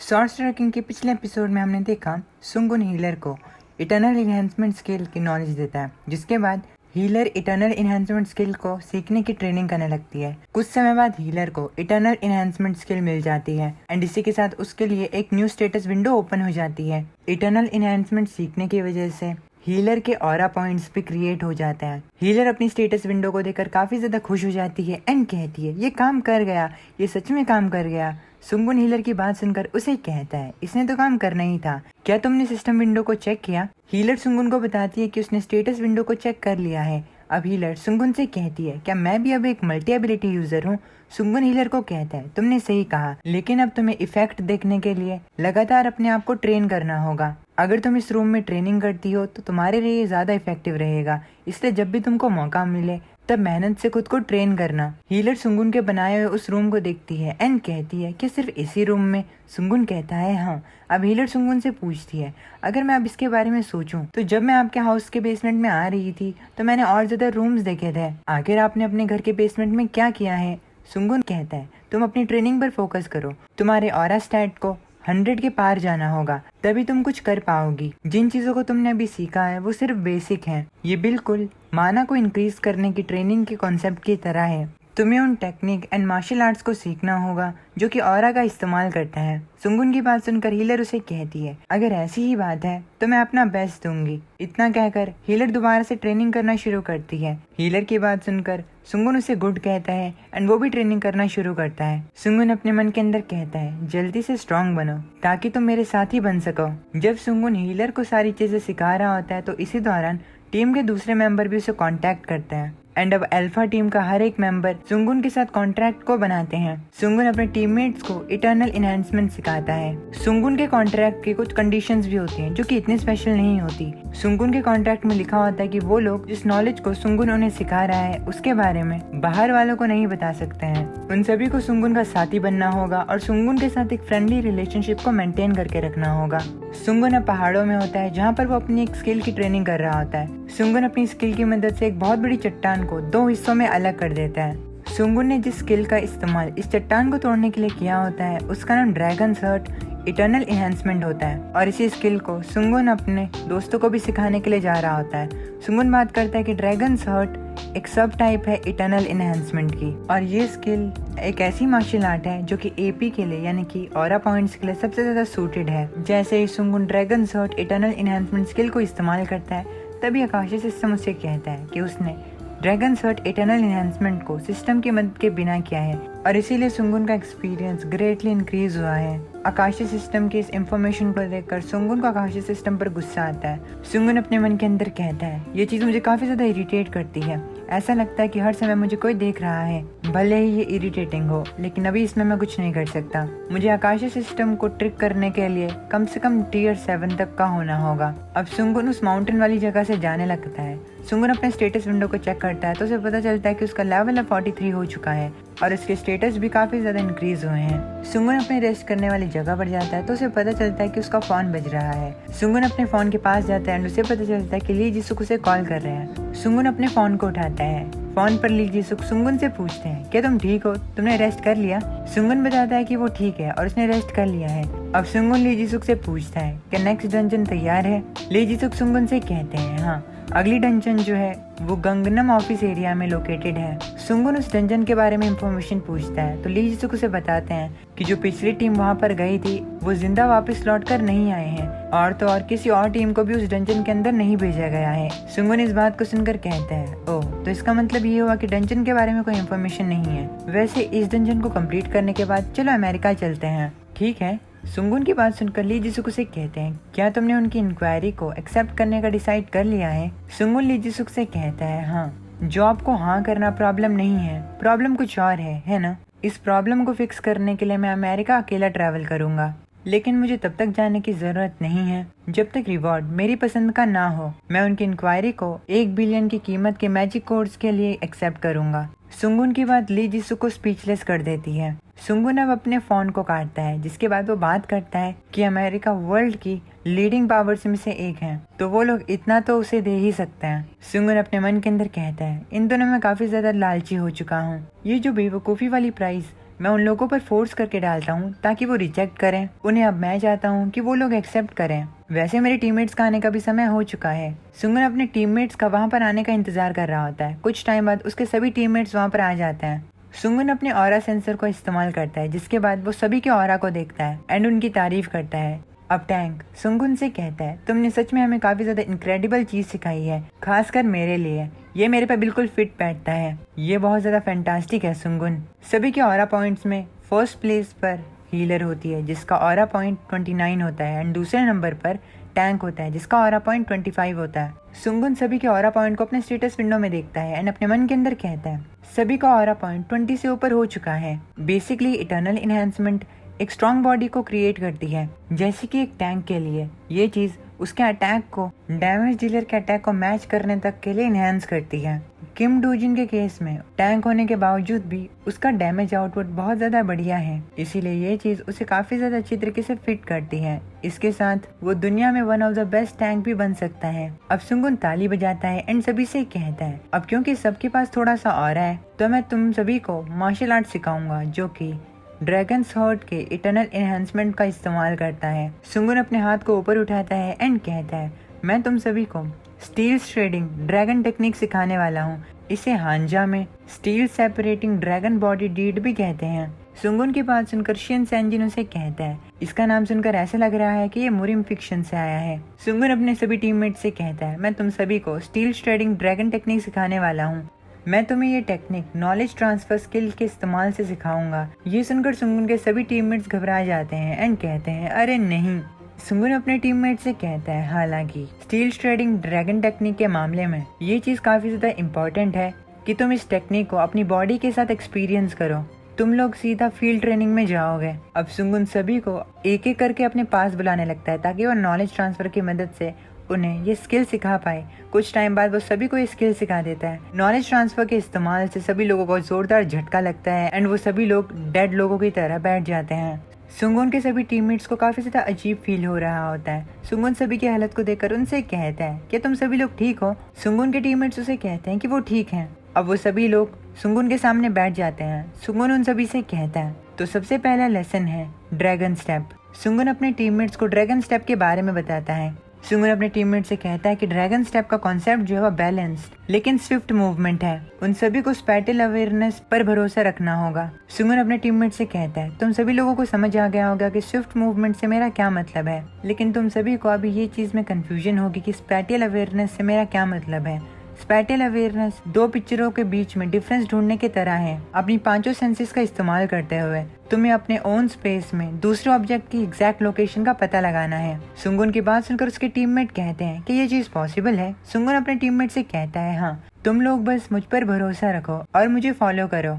Shorts trekking के पिछले episode में हमने देखा सुंगुन हीलर को इटर्नल इन्हेंसमेंट स्किल की नॉलेज देता है, जिसके बाद हीलर इटर्नल इन्हेंसमेंट स्किल को सीखने की ट्रेनिंग करने लगती है। कुछ समय बाद हीलर को इटर्नल इन्हेंसमेंट स्किल मिल जाती है एंड इसी के साथ उसके लिए एक न्यू स्टेटस विंडो ओपन हो जाती है। इटर्नल इन्हेंसमेंट सीखने की वजह से हीलर के ऑरा पॉइंट्स भी क्रिएट हो जाते हैं। हीलर अपनी स्टेटस विंडो को देखकर काफी ज्यादा खुश हो जाती है एंड कहती है ये काम कर गया, ये सच में काम कर गया। सुंगुन हीलर की बात सुनकर उसे कहता है इसने तो काम करना ही था, क्या तुमने सिस्टम विंडो को चेक किया? हीलर सुंगुन को बताती है कि उसने स्टेटस विंडो को चेक कर लिया है। अब हीलर सुंगुन से कहती है क्या मैं भी अब एक मल्टी एबिलिटी यूजर हूँ? सुंगुन हीलर को कहता है तुमने सही कहा, लेकिन अब तुम्हें इफेक्ट देखने के लिए लगातार अपने आप को ट्रेन करना होगा। अगर तुम इस रूम में ट्रेनिंग करती हो तो तुम्हारे लिए ज्यादा इफेक्टिव रहेगा, इसलिए जब भी तुमको मौका मिले तब मेहनत से खुद को ट्रेन करना। हीलर सुंगुन के बनाए हुए उस रूम को देखती है एंड कहती है कि सिर्फ इसी रूम में? सुंगुन कहता है हाँ। अब हीलर सुंगुन से पूछती है अगर मैं अब इसके बारे में सोचूं तो जब मैं आपके हाउस के बेसमेंट में आ रही थी तो मैंने और ज्यादा रूम्स देखे थे, आखिर आपने अपने घर के बेसमेंट में क्या किया है? सुंगुन कहता है तुम अपनी ट्रेनिंग पर फोकस करो, तुम्हारे ऑरा स्टैट को 100 के पार जाना होगा, तभी तुम कुछ कर पाओगी। जिन चीजों को तुमने अभी सीखा है वो सिर्फ बेसिक हैं। ये बिल्कुल माना को इंक्रीज करने की ट्रेनिंग के कॉन्सेप्ट की तरह है। तुम्हें उन टेक्निक एंड मार्शल आर्ट्स को सीखना होगा जो कि ऑरा का इस्तेमाल करते हैं। सुंगुन की बात सुनकर हीलर उसे कहती है अगर ऐसी ही बात है तो मैं अपना बेस्ट दूंगी। इतना कहकर हीलर दोबारा से ट्रेनिंग करना शुरू करती है। हीलर की बात सुनकर सुंगुन उसे गुड कहता है एंड वो भी ट्रेनिंग करना शुरू करता है। सुंगुन अपने मन के अंदर कहता है जल्दी से स्ट्रांग बनो ताकि तुम मेरे साथ ही बन सको। जब सुंगुन हीलर को सारी चीजें सिखा रहा होता है तो इसी दौरान टीम के दूसरे मेंबर भी उसे कांटेक्ट करते हैं एंड अब अल्फा टीम का हर एक मेंबर सुंगुन के साथ कॉन्ट्रैक्ट को बनाते हैं। सुंगुन अपने टीममेट्स को इटर्नल इनहेंसमेंट सिखाता है। सुंगुन के कॉन्ट्रैक्ट की कुछ कंडीशंस भी होती हैं जो कि इतनी स्पेशल नहीं होती। सुंगुन के कॉन्ट्रैक्ट में लिखा होता है कि वो लोग जिस नॉलेज को सुंगुन उन्हें सिखा रहा है उसके बारे में बाहर वालों को नहीं बता सकते हैं। उन सभी को सुंगुन का साथी बनना होगा और सुंगुन के साथ एक फ्रेंडली रिलेशनशिप को मेंटेन करके रखना होगा। सुंगुन अब पहाड़ों में होता है जहाँ पर वो अपनी एक स्किल की ट्रेनिंग कर रहा होता है। सुंगुन अपनी स्किल की मदद से एक बहुत बड़ी चट्टान को 2 हिस्सों में अलग कर देता है। सुंगुन ने जिस स्किल का इस्तेमाल इस चट्टान को तोड़ने के लिए किया होता है उसका नाम ड्रैगन्स हर्ट इटर्नल इन्हेंसमेंट होता है और इसी स्किल को सुंगुन अपने दोस्तों को भी सिखाने के लिए जा रहा होता है। सुंगुन बात करता है कि ड्रैगन्स हर्ट एक सब टाइप है इटर्नल इन्हेंसमेंट की और ये स्किल एक ऐसी मार्शल आर्ट है जो कि एपी के लिए यानी कि ऑरा पॉइंट्स के लिए सबसे ज्यादा सूटेड है। जैसे ही सुंगुन dragon's heart eternal enhancement skill को इस्तेमाल करता है तभी आकाशीय सिस्टम उसे कहता है कि उसने ड्रैगन्स हर्ट इटर्नल इन्हेंसमेंट को सिस्टम की मदद के बिना किया है और इसीलिए सुंगुन का एक्सपीरियंस ग्रेटली इंक्रीज हुआ है। आकाशीय सिस्टम की इस इंफॉर्मेशन को देखकर सुंगुन को आकाशीय सिस्टम पर गुस्सा आता है। सुंगुन अपने मन के अंदर कहता है ये चीज मुझे काफी ज्यादा इरिटेट करती है, ऐसा लगता है कि हर समय मुझे कोई देख रहा है। भले ही ये इरिटेटिंग हो लेकिन अभी इसमें मैं कुछ नहीं कर सकता। मुझे आकाशीय सिस्टम को ट्रिक करने के लिए कम से कम टियर 7 तक का होना होगा। अब सुंगुन उस माउंटेन वाली जगह से जाने लगता है। सुंगुन अपने स्टेटस विंडो को चेक करता है तो उसे पता चलता है कि उसका लेवल अब 43 हो चुका है और उसके स्टेटस भी काफी ज्यादा इंक्रीज हुए हैं। सुंगुन अपने रेस्ट करने वाली जगह पर जाता है तो उसे पता चलता है कि उसका फोन बज रहा है। सुंगुन अपने फोन के पास जाता है और उसे पता चलता है कि ली जिसुक उसे कॉल कर रहे हैं। सुंगुन अपने फोन को उठाता है। फोन पर ली जिसुक सुंगुन से पूछते हैं क्या तुम ठीक हो, तुमने रेस्ट कर लिया? सुंगुन बताता है कि वो ठीक है और उसने रेस्ट कर लिया है। अब सुंगुन ली जिसुक से पूछता है क्या नेक्स्ट डंजन तैयार है? ली जिसुक सुंगुन से कहते हैं हाँ, अगली डंजन जो है वो गंगनम ऑफिस एरिया में लोकेटेड है। सुंगुन उस डंजन के बारे में इंफॉर्मेशन पूछता है तो ली जिसुक उसे बताते हैं कि जो पिछली टीम वहाँ पर गई थी वो जिंदा वापस लौट कर नहीं आए हैं और तो और किसी और टीम को भी उस डंजन के अंदर नहीं भेजा गया है। सुंगुन इस बात को सुनकर कहता है ओह, तो इसका मतलब ये हुआ कि डंजन के बारे में कोई इन्फॉर्मेशन नहीं है। वैसे इस डंजन को कंप्लीट करने के बाद चलो अमेरिका चलते हैं। ठीक है। सुंगुन की बात सुनकर ली जिसुक उसे कहते हैं क्या तुमने उनकी इंक्वायरी को एक्सेप्ट करने का डिसाइड कर लिया है? सुंगुन ली जिसुक से कहता है हाँ, जॉब को हाँ करना प्रॉब्लम नहीं है, प्रॉब्लम कुछ और है ना? इस प्रॉब्लम को फिक्स करने के लिए मैं अमेरिका अकेला ट्रैवल करूंगा, लेकिन मुझे तब तक जाने की जरूरत नहीं है जब तक रिवॉर्ड मेरी पसंद का ना हो। मैं उनकी इंक्वायरी को 1 बिलियन की कीमत के मैजिक कोड्स के लिए एक्सेप्ट करूंगा। सुंगुन की बात ली जिसुक को स्पीचलेस कर देती है। सुंगुन अब अपने फोन को काटता है जिसके बाद वो बात करता है कि अमेरिका वर्ल्ड की लीडिंग पावर्स में से एक है तो वो लोग इतना तो उसे दे ही सकते हैं। सुंगुन अपने मन के अंदर कहता है इन दोनों में काफी ज्यादा लालची हो चुका हूँ। ये जो बेवकूफी वाली प्राइस मैं उन लोगों पर फोर्स करके डालता हूँ ताकि वो रिजेक्ट करें उन्हें। अब मैं चाहता हूँ कि वो लोग एक्सेप्ट करें। वैसे मेरे टीममेट्स का आने का भी समय हो चुका है। सुंगन अपने टीममेट्स का वहाँ पर आने का इंतजार कर रहा होता है। कुछ टाइम बाद उसके सभी टीममेट्स वहाँ पर आ जाते हैं। सुंगन अपने ऑरा सेंसर को इस्तेमाल करता है, जिसके बाद वो सभी के ऑरा को देखता है एंड उनकी तारीफ करता है। अब टैंक सुंगन से कहता है, तुमने सच में हमें काफी ज्यादा इनक्रेडिबल चीज सिखाई है, खासकर मेरे लिए। ये मेरे पे बिल्कुल फिट बैठता है। ये बहुत ज्यादा फैंटास्टिक है सुंगन। सभी के ऑरा पॉइंट्स में फर्स्ट प्लेस पर हीलर होती है जिसका ऑरा पॉइंट 29 होता है एंड दूसरे नंबर पर टैंक होता है जिसका ऑरा पॉइंट 25 होता है। सुंगन सभी के ऑरा पॉइंट को अपने स्टेटस विंडो में देखता है एंड अपने मन के अंदर कहता है, सभी का ऑरा पॉइंट 20 से ऊपर हो चुका है। बेसिकली इटर्नल इनहेंसमेंट एक स्ट्रॉन्ग बॉडी को क्रिएट करती है, जैसे कि एक टैंक के लिए। ये चीज उसके अटैक को डैमेज डीलर के अटैक को मैच करने तक के लिए इनहेंस करती है। किम डोजिन के केस में टैंक होने के बावजूद भी उसका डैमेज आउटपुट बहुत ज्यादा बढ़िया है, इसीलिए ये चीज उसे काफी ज्यादा अच्छी तरीके से फिट करती है। इसके साथ वो दुनिया में one of the best tank भी बन सकता है। अब सुंगन ताली बजाता है एंड सभी से कहता है, अब क्योंकि सबके पास थोड़ा सा ऑरा है तो मैं तुम सभी को मार्शल आर्ट सिखाऊंगा जो कि ड्रैगन स्वॉर्ड के इटर्नल एनहांसमेंट का इस्तेमाल करता है। सुंगन अपने हाथ को ऊपर उठाता है एंड कहता है, मैं तुम सभी को स्टील श्रेडिंग ड्रैगन टेक्निक सिखाने वाला हूँ। इसे हांजा में स्टील सेपरेटिंग ड्रैगन बॉडी डीड भी कहते हैं। सुंगन की बात सुनकर शिन सेंजिन उसे कहता है, इसका नाम सुनकर ऐसा लग रहा है कि ये मुरिम फिक्शन से आया है। सुंगन अपने सभी टीममेट से कहता है, मैं तुम सभी को स्टील श्रेडिंग ड्रैगन टेक्निक सिखाने वाला हूँ। मैं तुम्हें ये टेक्निक नॉलेज ट्रांसफर स्किल के इस्तेमाल से सिखाऊंगा। ये सुनकर सुंगन के सभी टीममेट्स घबरा जाते हैं एंड कहते हैं, अरे नहीं। सुंगन अपने टीममेट से कहता है, हालांकि स्टील श्रेडिंग ड्रैगन टेक्निक के मामले में ये चीज काफी ज्यादा इम्पोर्टेंट है कि तुम इस टेक्निक को अपनी बॉडी के साथ एक्सपीरियंस करो। तुम लोग सीधा फील्ड ट्रेनिंग में जाओगे। अब सुंगन सभी को एक एक करके अपने पास बुलाने लगता है ताकि वो नॉलेज ट्रांसफर की मदद से उन्हें ये स्किल सिखा पाए। कुछ टाइम बाद वो सभी को ये स्किल सिखा देता है। नॉलेज ट्रांसफर के इस्तेमाल से सभी लोगों को जोरदार झटका लगता है एंड वो सभी लोग डेड लोगों की तरह बैठ जाते हैं। सुंगन के सभी टीममेट्स को काफी ज्यादा अजीब फील हो रहा होता है। सुंगन सभी की हालत को देखकर उनसे कहता है, क्या तुम सभी लोग ठीक हो? सुंगन के टीममेट्स उसे कहते हैं कि वो ठीक हैं। अब वो सभी लोग सुंगन के सामने बैठ जाते हैं। सुंगन उन सभी से कहता है, तो सबसे पहला लेसन है ड्रैगन स्टेप। सुंगन अपने टीममेट्स को ड्रैगन स्टेप के बारे में बताता है। सुंगन अपने टीममेट से कहता है कि ड्रैगन स्टेप का कॉन्सेप्ट जो है वो बैलेंस्ड लेकिन स्विफ्ट मूवमेंट है। उन सभी को स्पैटियल अवेयरनेस पर भरोसा रखना होगा। सुंगन अपने टीममेट से कहता है, तुम सभी लोगों को समझ आ गया होगा कि स्विफ्ट मूवमेंट से मेरा क्या मतलब है, लेकिन तुम सभी को अभी ये चीज में कंफ्यूजन होगी कि स्पैटियल अवेयरनेस से मेरा क्या मतलब है। स्पैटियल अवेयरनेस दो पिक्चरों के बीच में डिफरेंस ढूंढने की तरह है। अपनी पांचों सेंसेस का इस्तेमाल करते हुए तुम्हें अपने ओन स्पेस में दूसरे ऑब्जेक्ट की एग्जैक्ट लोकेशन का पता लगाना है। सुंगन की बात सुनकर उसके टीममेट कहते हैं कि ये चीज पॉसिबल है। सुंगन अपने टीममेट से कहता है, हाँ, तुम लोग बस मुझ पर भरोसा रखो और मुझे फॉलो करो।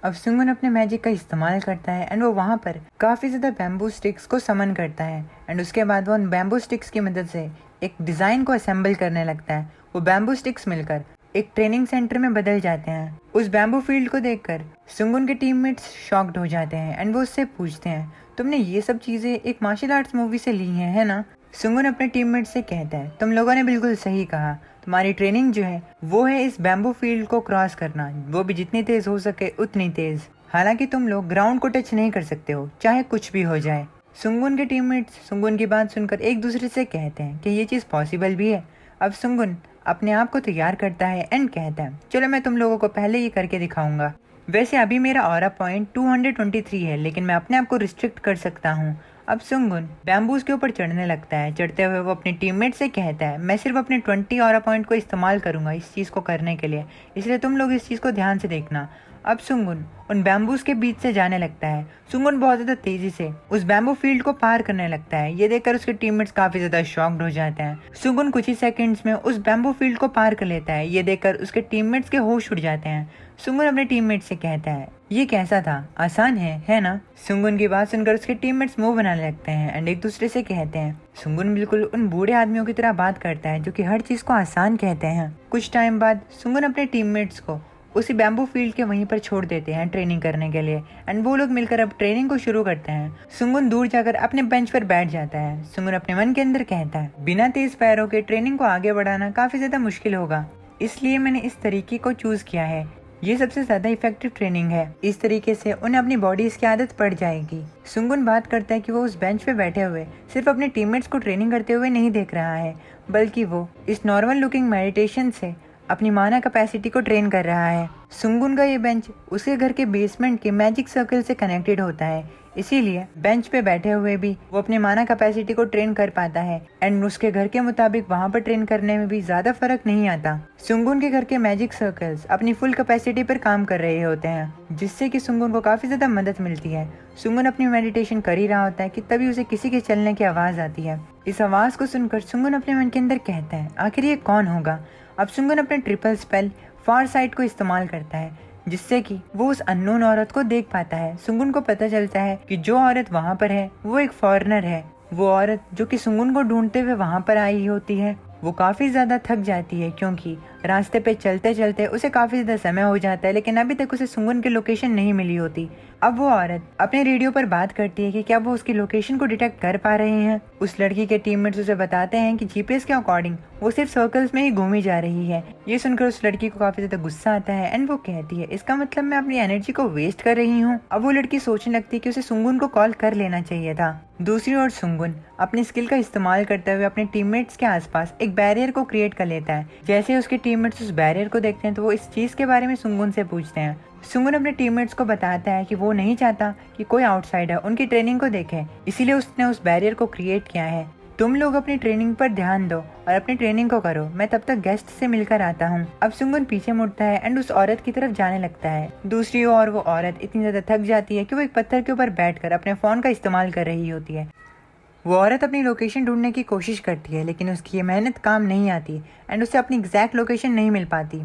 अब सुंगन अपने मैजिक का इस्तेमाल करता है एंड वो वहाँ पर काफी ज्यादा बैम्बू स्टिक्स को समन करता है एंड उसके बाद वो उन बैम्बू स्टिक्स की मदद से एक डिजाइन को असेंबल करने लगता है। वो बैम्बू स्टिक्स मिलकर एक ट्रेनिंग सेंटर में बदल जाते हैं। उस बैम्बू फील्ड को देखकर सुंगन के टीममेट्स शॉक्ड हो जाते हैं एंड वो उससे पूछते हैं, तुमने ये सब चीजें एक मार्शल आर्ट्स मूवी से ली हैं, है ना? सुंगन अपने टीममेट से कहता है, तुम लोगों ने बिल्कुल सही कहा। तुम्हारी ट्रेनिंग जो है वो है इस बैम्बू फील्ड को क्रॉस करना, वो भी जितनी तेज हो सके उतनी तेज। हालांकि तुम लोग ग्राउंड को टच नहीं कर सकते हो, चाहे कुछ भी हो जाए। सुंगन के टीममेट्स सुंगन की बात सुनकर एक दूसरे से कहते हैं कि ये चीज पॉसिबल भी है। अब सुंगन अपने आप को तैयार करता है एंड कहता है, चलो मैं तुम लोगों को पहले ही करके दिखाऊंगा। वैसे अभी मेरा ऑरा पॉइंट 223 है, लेकिन मैं अपने आप को रिस्ट्रिक्ट कर सकता हूँ। अब सुंगन बैम्बूज के ऊपर चढ़ने लगता है। चढ़ते हुए वो अपने टीममेट से कहता है, मैं सिर्फ अपने 20 ऑरा पॉइंट को इस्तेमाल करूंगा इस चीज को करने के लिए, इसलिए तुम लोग इस चीज को ध्यान से देखना। अब सुंगन उन बैम्बूज के बीच से जाने लगता है। सुंगन बहुत ज्यादा तेजी से उस बैम्बू फील्ड को पार करने लगता है। ये देखकर उसके टीममेट्स काफी ज्यादा शॉक्ड हो जाते हैं। सुंगन कुछ ही सेकंड्स में उस बैम्बू फील्ड को पार कर लेता है। ये देखकर उसके टीममेट्स के होश उड़ जाते हैं। सुंगन अपने टीममेट से कहता है, ये कैसा था, आसान है ना? सुंगन की बात सुनकर उसके टीममेट्स मुंह बनाने लगते हैं एंड एक दूसरे से कहते हैं। सुंगन बिल्कुल उन बूढ़े आदमियों की तरह बात करता है जो कि हर चीज को आसान कहते हैं। कुछ टाइम बाद सुंगन अपने टीममेट्स को उसी बैम्बू फील्ड के वहीं पर छोड़ देते हैं ट्रेनिंग करने के लिए एंड वो लोग मिलकर अब ट्रेनिंग को शुरू करते हैं। सुंगन दूर जाकर अपने बेंच पर बैठ जाता है। सुंगन अपने मन के अंदर कहता है, बिना तेज पैरों के ट्रेनिंग को आगे बढ़ाना काफी ज्यादा मुश्किल होगा, इसलिए मैंने इस तरीके को चूज किया है ये सबसे ज्यादा इफेक्टिव ट्रेनिंग है। इस तरीके से उन्हें अपनी बॉडी इसकी आदत पड़ जाएगी। सुंगुन बात करता है कि वो उस बेंच पे बैठे हुए सिर्फ अपने टीममेट्स को ट्रेनिंग करते हुए नहीं देख रहा है, बल्कि वो इस नॉर्मल लुकिंग मेडिटेशन से अपनी माना कैपेसिटी को ट्रेन कर रहा है। सुंगुन का ये बेंच उसके घर के बेसमेंट के मैजिक सर्कल से कनेक्टेड होता है, इसीलिए बेंच पे बैठे हुए भी वो अपने माना कैपेसिटी को ट्रेन कर पाता है एंड उसके घर के मुताबिक वहाँ पर ट्रेन करने में भी ज्यादा फर्क नहीं आता। सुंगुन के घर के मैजिक सर्कल्स अपनी फुल कैपेसिटी पर काम कर रहे होते हैं, जिससे कि सुंगुन को काफी ज्यादा मदद मिलती है। सुंगुन अपनी मेडिटेशन कर ही रहा होता है कि तभी उसे किसी के चलने की आवाज आती है। इस आवाज को सुनकर सुंगुन अपने मन के अंदर कहता है, आखिर ये कौन होगा। अब सुंगुन अपने ट्रिपल स्पेल फार साइड को इस्तेमाल करता है, जिससे कि वो उस अननोन औरत को देख पाता है। सुंगुन को पता चलता है कि जो औरत वहाँ पर है वो एक फॉरेनर है। वो औरत जो कि सुंगुन को ढूंढते हुए वहाँ पर आई होती है, वो काफी ज्यादा थक जाती है क्योंकि रास्ते पे चलते चलते उसे काफी ज्यादा समय हो जाता है, लेकिन अभी तक उसे सुंगुन की लोकेशन नहीं मिली होती। अब वो औरत अपने रेडियो पर बात करती है कि क्या वो उसकी लोकेशन को डिटेक्ट कर पा रहे हैं। उस लड़की के टीममेट्स उसे बताते हैं कि जीपीएस के अकॉर्डिंग वो सिर्फ सर्कल्स में ही घूमी जा रही है। ये सुनकर उस लड़की को काफी ज्यादा गुस्सा आता है एंड वो कहती है, इसका मतलब मैं अपनी एनर्जी को वेस्ट कर रही हूँ। अब वो लड़की सोचने लगती है कि उसे सुंगुन को कॉल कर लेना चाहिए था। दूसरी ओर सुंगुन अपनी स्किल का इस्तेमाल करते हुए अपने टीममेट्स के आसपास एक बैरियर को क्रिएट कर लेता है। जैसे उसके टीममेट्स उस बैरियर को देखते हैं तो वो इस चीज के बारे में सुंगुन से पूछते हैं। सुंगुन अपने टीममेट्स को बताता है कि वो नहीं चाहता कि कोई आउटसाइडर उनकी ट्रेनिंग को देखे, इसीलिए उसने उस बैरियर को क्रिएट किया है। तुम लोग अपनी ट्रेनिंग पर ध्यान दो और अपनी ट्रेनिंग को करो, मैं तब तक गेस्ट से मिलकर आता हूँ। अब सुंगुन पीछे मुड़ता है एंड उस औरत की तरफ जाने लगता है। दूसरी ओर वो औरत इतनी ज्यादा थक जाती है कि वो एक पत्थर के ऊपर बैठकर अपने फोन का इस्तेमाल कर रही होती है। वो औरत अपनी लोकेशन ढूंढने की कोशिश करती है, लेकिन उसकी ये मेहनत काम नहीं आती एंड उसे अपनी एग्जैक्ट लोकेशन नहीं मिल पाती।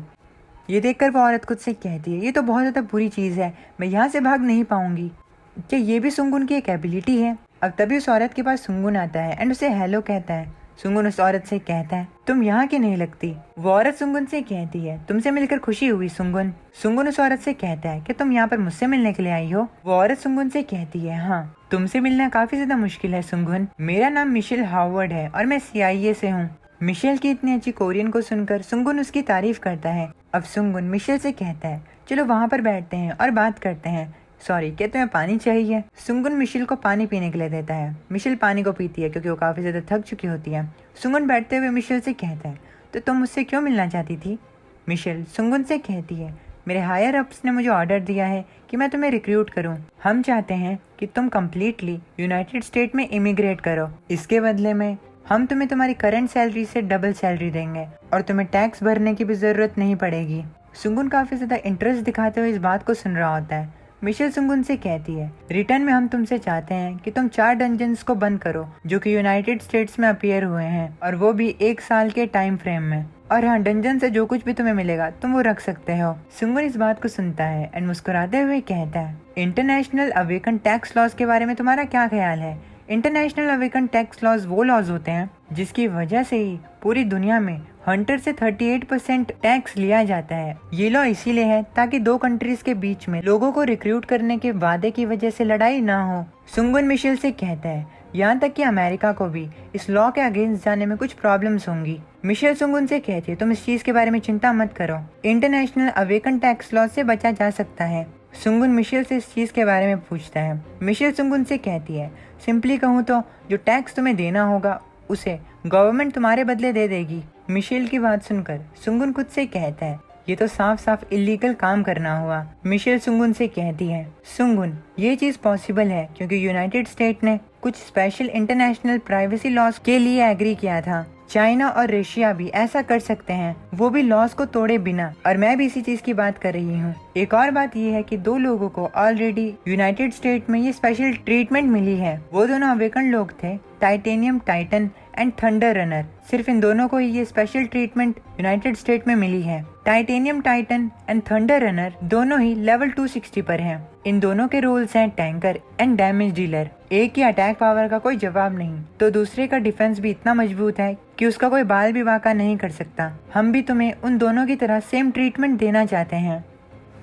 ये देखकर वो औरत खुद से कहती है, ये तो बहुत ज़्यादा बुरी चीज़ है, मैं यहाँ से भाग नहीं पाऊंगी। क्या ये भी सुंगुन की एक एबिलिटी है। अब तभी उस औरत के पास सुंगुन आता है एंड उसे हेलो कहता है। सुंगुन उस औरत से कहता है, तुम यहाँ की नहीं लगती। वो औरत सुंगुन से कहती है, तुमसे मिलकर खुशी हुई सुंगुन। सुंगुन उस औरत से कहता है कि तुम यहाँ पर मुझसे मिलने के लिए आई हो। वो औरत सुंगुन से कहती है, हाँ तुमसे मिलना काफी ज्यादा मुश्किल है सुंगुन, मेरा नाम मिशेल हावर्ड है और मैं CIA से हूँ। मिशेल की इतनी अच्छी कोरियन को सुनकर सुंगुन उसकी तारीफ करता है। अब सुंगुन मिशेल से कहता है, चलो वहाँ पर बैठते हैं और बात करते हैं। सॉरी, क्या तुम्हें पानी चाहिए। सुंगुन मिशेल को पानी पीने के लिए देता है। मिशेल पानी को पीती है क्योंकि वो काफी ज्यादा थक चुकी होती है। सुंगुन बैठते हुए मिशेल से कहता है, तो तुम मुझसे क्यों मिलना चाहती थी। मिशेल सुंगुन से कहती है, मेरे हायर अप्स ने मुझे ऑर्डर दिया है कि मैं तुम्हें रिक्रूट करूं। हम चाहते हैं कि तुम कम्प्लीटली यूनाइटेड स्टेट में इमिग्रेट करो। इसके बदले में हम तुम्हें तुम्हारी करंट सैलरी से डबल सैलरी देंगे और तुम्हें टैक्स भरने की भी जरूरत नहीं पड़ेगी। सुंगुन काफी ज्यादा इंटरेस्ट दिखाते हुए इस बात को सुन रहा होता है। मिशेल सुंगुन से कहती है, रिटर्न में हम तुमसे चाहते हैं कि तुम 4 डंजन्स को बंद करो जो कि यूनाइटेड स्टेट्स में अपीयर हुए हैं, और वो भी 1 साल के टाइम फ्रेम में। और हाँ, डंजन से जो कुछ भी तुम्हें मिलेगा तुम वो रख सकते हो। सुंगुन इस बात को सुनता है एंड मुस्कुराते हुए कहता है, इंटरनेशनल अवेकन टैक्स लॉज के बारे में तुम्हारा क्या ख्याल है। इंटरनेशनल अवेकन टैक्स लॉज वो लॉज होते हैं जिसकी वजह से ही पूरी दुनिया में हंटर से 38% टैक्स लिया जाता है। ये लॉ इसीलिए है ताकि 2 कंट्रीज के बीच में लोगों को रिक्रूट करने के वादे की वजह से लड़ाई ना हो। सुंगुन मिशेल से कहता है, यहाँ तक कि अमेरिका को भी इस लॉ के अगेंस्ट जाने में कुछ प्रॉब्लम्स होंगी। मिशेल सुंगुन से कहती है, तुम इस चीज के बारे में चिंता मत करो, इंटरनेशनल अवेकन टैक्स लॉ से बचा जा सकता है। सुंगुन मिशेल से इस चीज के बारे में पूछता है। मिशेल सुंगुन से कहती है, सिंपली कहूँ तो जो टैक्स तुम्हें देना होगा उसे गवर्नमेंट तुम्हारे बदले दे देगी। मिशेल की बात सुनकर सुंगुन खुद से कहता है, ये तो साफ साफ इलीगल काम करना हुआ। मिशेल सुंगुन से कहती है, सुंगुन ये चीज पॉसिबल है क्योंकि यूनाइटेड स्टेट ने कुछ स्पेशल इंटरनेशनल प्राइवेसी लॉज के लिए एग्री किया था। चाइना और रशिया भी ऐसा कर सकते हैं, वो भी लॉज को तोड़े बिना, और मैं भी इसी चीज की बात कर रही हूँ। एक और बात ये है कि 2 लोगों को ऑलरेडी यूनाइटेड स्टेट में ये स्पेशल ट्रीटमेंट मिली है। वो दोनों अवेकन लोग थे, titanium Titan and thunder runner. सिर्फ इन दोनों को ही ये स्पेशल ट्रीटमेंट यूनाइटेड स्टेट में मिली है। Titanium Titan and thunder runner दोनों ही लेवल 260 पर हैं। इन दोनों के रोल्स हैं टैंकर एंड डैमेज डीलर। एक की अटैक पावर का कोई जवाब नहीं तो दूसरे का डिफेंस भी इतना मजबूत है कि उसका कोई बाल भी वाका नहीं कर सकता। हम भी तुम्हें उन दोनों की तरह सेम ट्रीटमेंट देना चाहते हैं।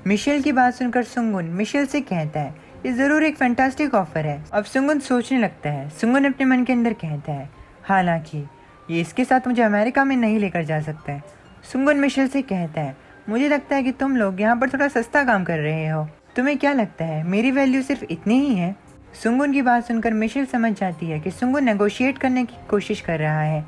मिशेल की बात सुनकर सुंगुन मिशेल से कहता है, ये जरूर एक फैंटास्टिक ऑफर है। अब सुंगुन सोचने लगता है। सुंगुन अपने मन के अंदर कहता है, हालांकि ये इसके साथ मुझे अमेरिका में नहीं लेकर जा सकता है। सुंगुन मिशेल से कहता है, मुझे लगता है कि तुम लोग यहाँ पर थोड़ा सस्ता काम कर रहे हो। तुम्हें क्या लगता है मेरी वैल्यू सिर्फ इतनी ही है? सुंगुन की बात सुनकर मिशेल समझ जाती है कि सुंगुन नेगोशिएट करने की कोशिश कर रहा है।